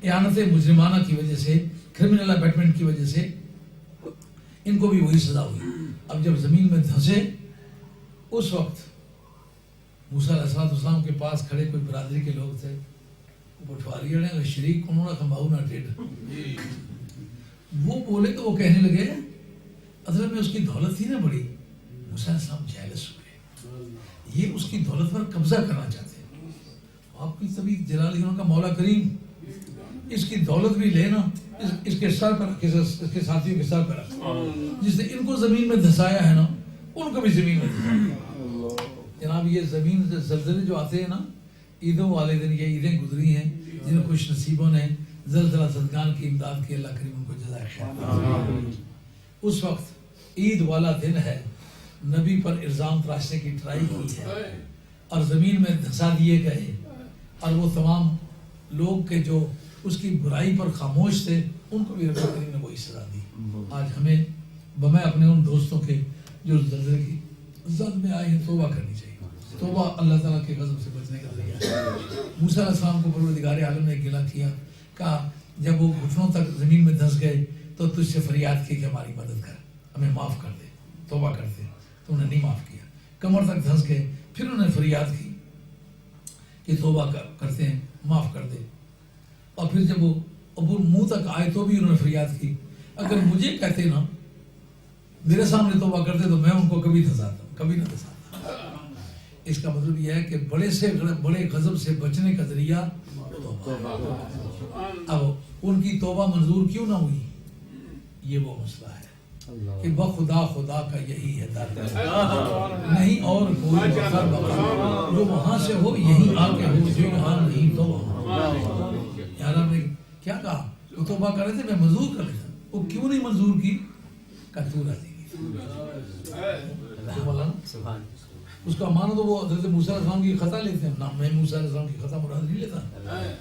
اعانت مجرمانہ کی وجہ سے، کرمنل ابیٹمنٹ کی وجہ سے ان کو بھی وہی سزا ہوئی۔ اب جب زمین میں دھنسے، اس وقت موسیٰ علیہ السلام کے پاس کھڑے کوئی برادری کے لوگ تھے، پٹواری نے شریک انہوں نے کھمباؤ نہ ٹیڑھ، وہ بولے تو وہ کہنے لگے اصل میں اس کی دولت تھی نا بڑی، موسیٰ علیہ السلام جیلس ہوئے، یہ اس کی دولت پر قبضہ کرنا چاہتے ہیں۔ آپ کی سبھی جلالی کا مولا کریم اس کی دولت بھی لینا، اس کے سر پر، اس کے ساتھیوں کے سر پر رکھا، جس نے ان کو زمین میں دھسایا ہے نا ان کو بھی زمین میں دھسایا۔ جناب یہ زمین سے زلزلے جو آتے ہیں نا، عیدوں والے دن یہ عیدیں گزری ہیں جن خوش نصیبوں نے زلزلہ زدگان کی امداد کی، اللہ کریم ان کو جزائے خیر۔ اس وقت عید والا دن ہے، نبی پر الزام تراشنے کی ٹرائی کی ہے اور زمین میں دھسا دیے گئے، اور وہ تمام لوگ کے جو اس کی برائی پر خاموش تھے ان کو بھی رب کریم نے وہی سزا دی۔ آج ہمیں بمیں اپنے ان دوستوں کے جو زلزلے کی زد میں آئے ہیں توبہ کرنی چاہیے، توبہ اللہ تعالیٰ کے غضب سے بچنے کا ذریعہ ہے۔ موسیٰ علیہ السلام کو پروردگار عالم نے گلہ کیا، کہا جب وہ گھٹنوں تک زمین میں دھنس گئے تو تجھ سے فریاد کی کہ ہماری مدد کر، ہمیں معاف کر دے، توبہ کرتے، تو انہیں نہیں معاف کیا۔ کمر تک دھنس گئے، پھر انہوں نے فریاد کی کہ توبہ کرتے ہیں، معاف کر دے، اور پھر جب وہ عبور منہ تک آئے تو بھی انہوں نے فریاد کی، اگر مجھے کہتے نا، میرے سامنے توبہ کرتے تو میں ان کو کبھی نہ دھنساتا۔ اس کا مطلب یہ ہے کہ بڑے غضب سے بچنے کا ذریعہ توبہ۔ اب ان کی توبہ منظور کیوں نہ ہوئی، یہ وہ مسئلہ ہے کہ بخدا خدا کا یہی ہے در نہیں اور کوئی بخر بخر، جو وہاں سے ہو یہی آ کے ہو، جو یہاں نہیں تو وہاں۔ یہاں نے کیا کہا، وہ توبہ کر رہے تھے میں منظور کر لیتا، وہ کیوں نہیں منظور کی، تو راضی نہیں۔ اس کا معنی تو وہ حضرت موسیٰ علیہ السلام کی خطا لیتے ہیں، نہ میں موسیٰ علیہ السلام کی خطا مراد نہیں لیتا،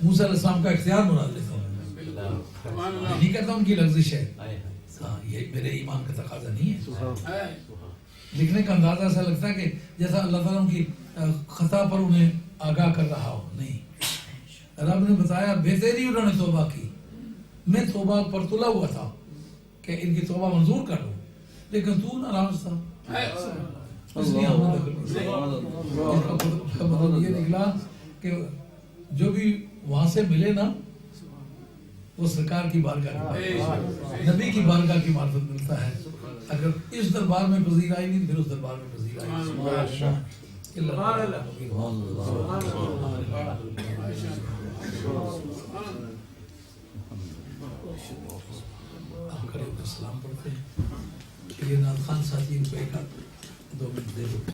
موسیٰ علیہ السلام کا اختیار مراد لیتا ہوں، نہیں کہتا ان کی لغزش ہے، ہاں یہ میرے ایمان کا تقاضا نہیں ہے۔ لکھنے کا اندازہ ایسا لگتا ہے کہ جیسا اللہ تعالیٰ ان کی خطا پر انہیں آگاہ کر رہا ہو، نہیں، رب نے بتایا بہتری انہوں نے توبہ کی، میں توبہ پر تلا ہوا تھا کہ ان کی توبہ منظور کر لوں، لیکن تو ناراض تھا، اس لیے ہم نے مطلب یہ نکلا کہ جو بھی وہاں سے ملے نا وہ سرکار کی بارگاہ نبی کی بارگاہ کی معرفت ملتا ہے۔ اگر اس دربار میں پذیر آئی نہیں پھر اس دربار میں پذیر آئی۔ آپ کھڑے ہو کے سلام پڑھتے ہیں۔ یہ ناز خان ساتھی ان کو ایک 2 منٹ دے دو۔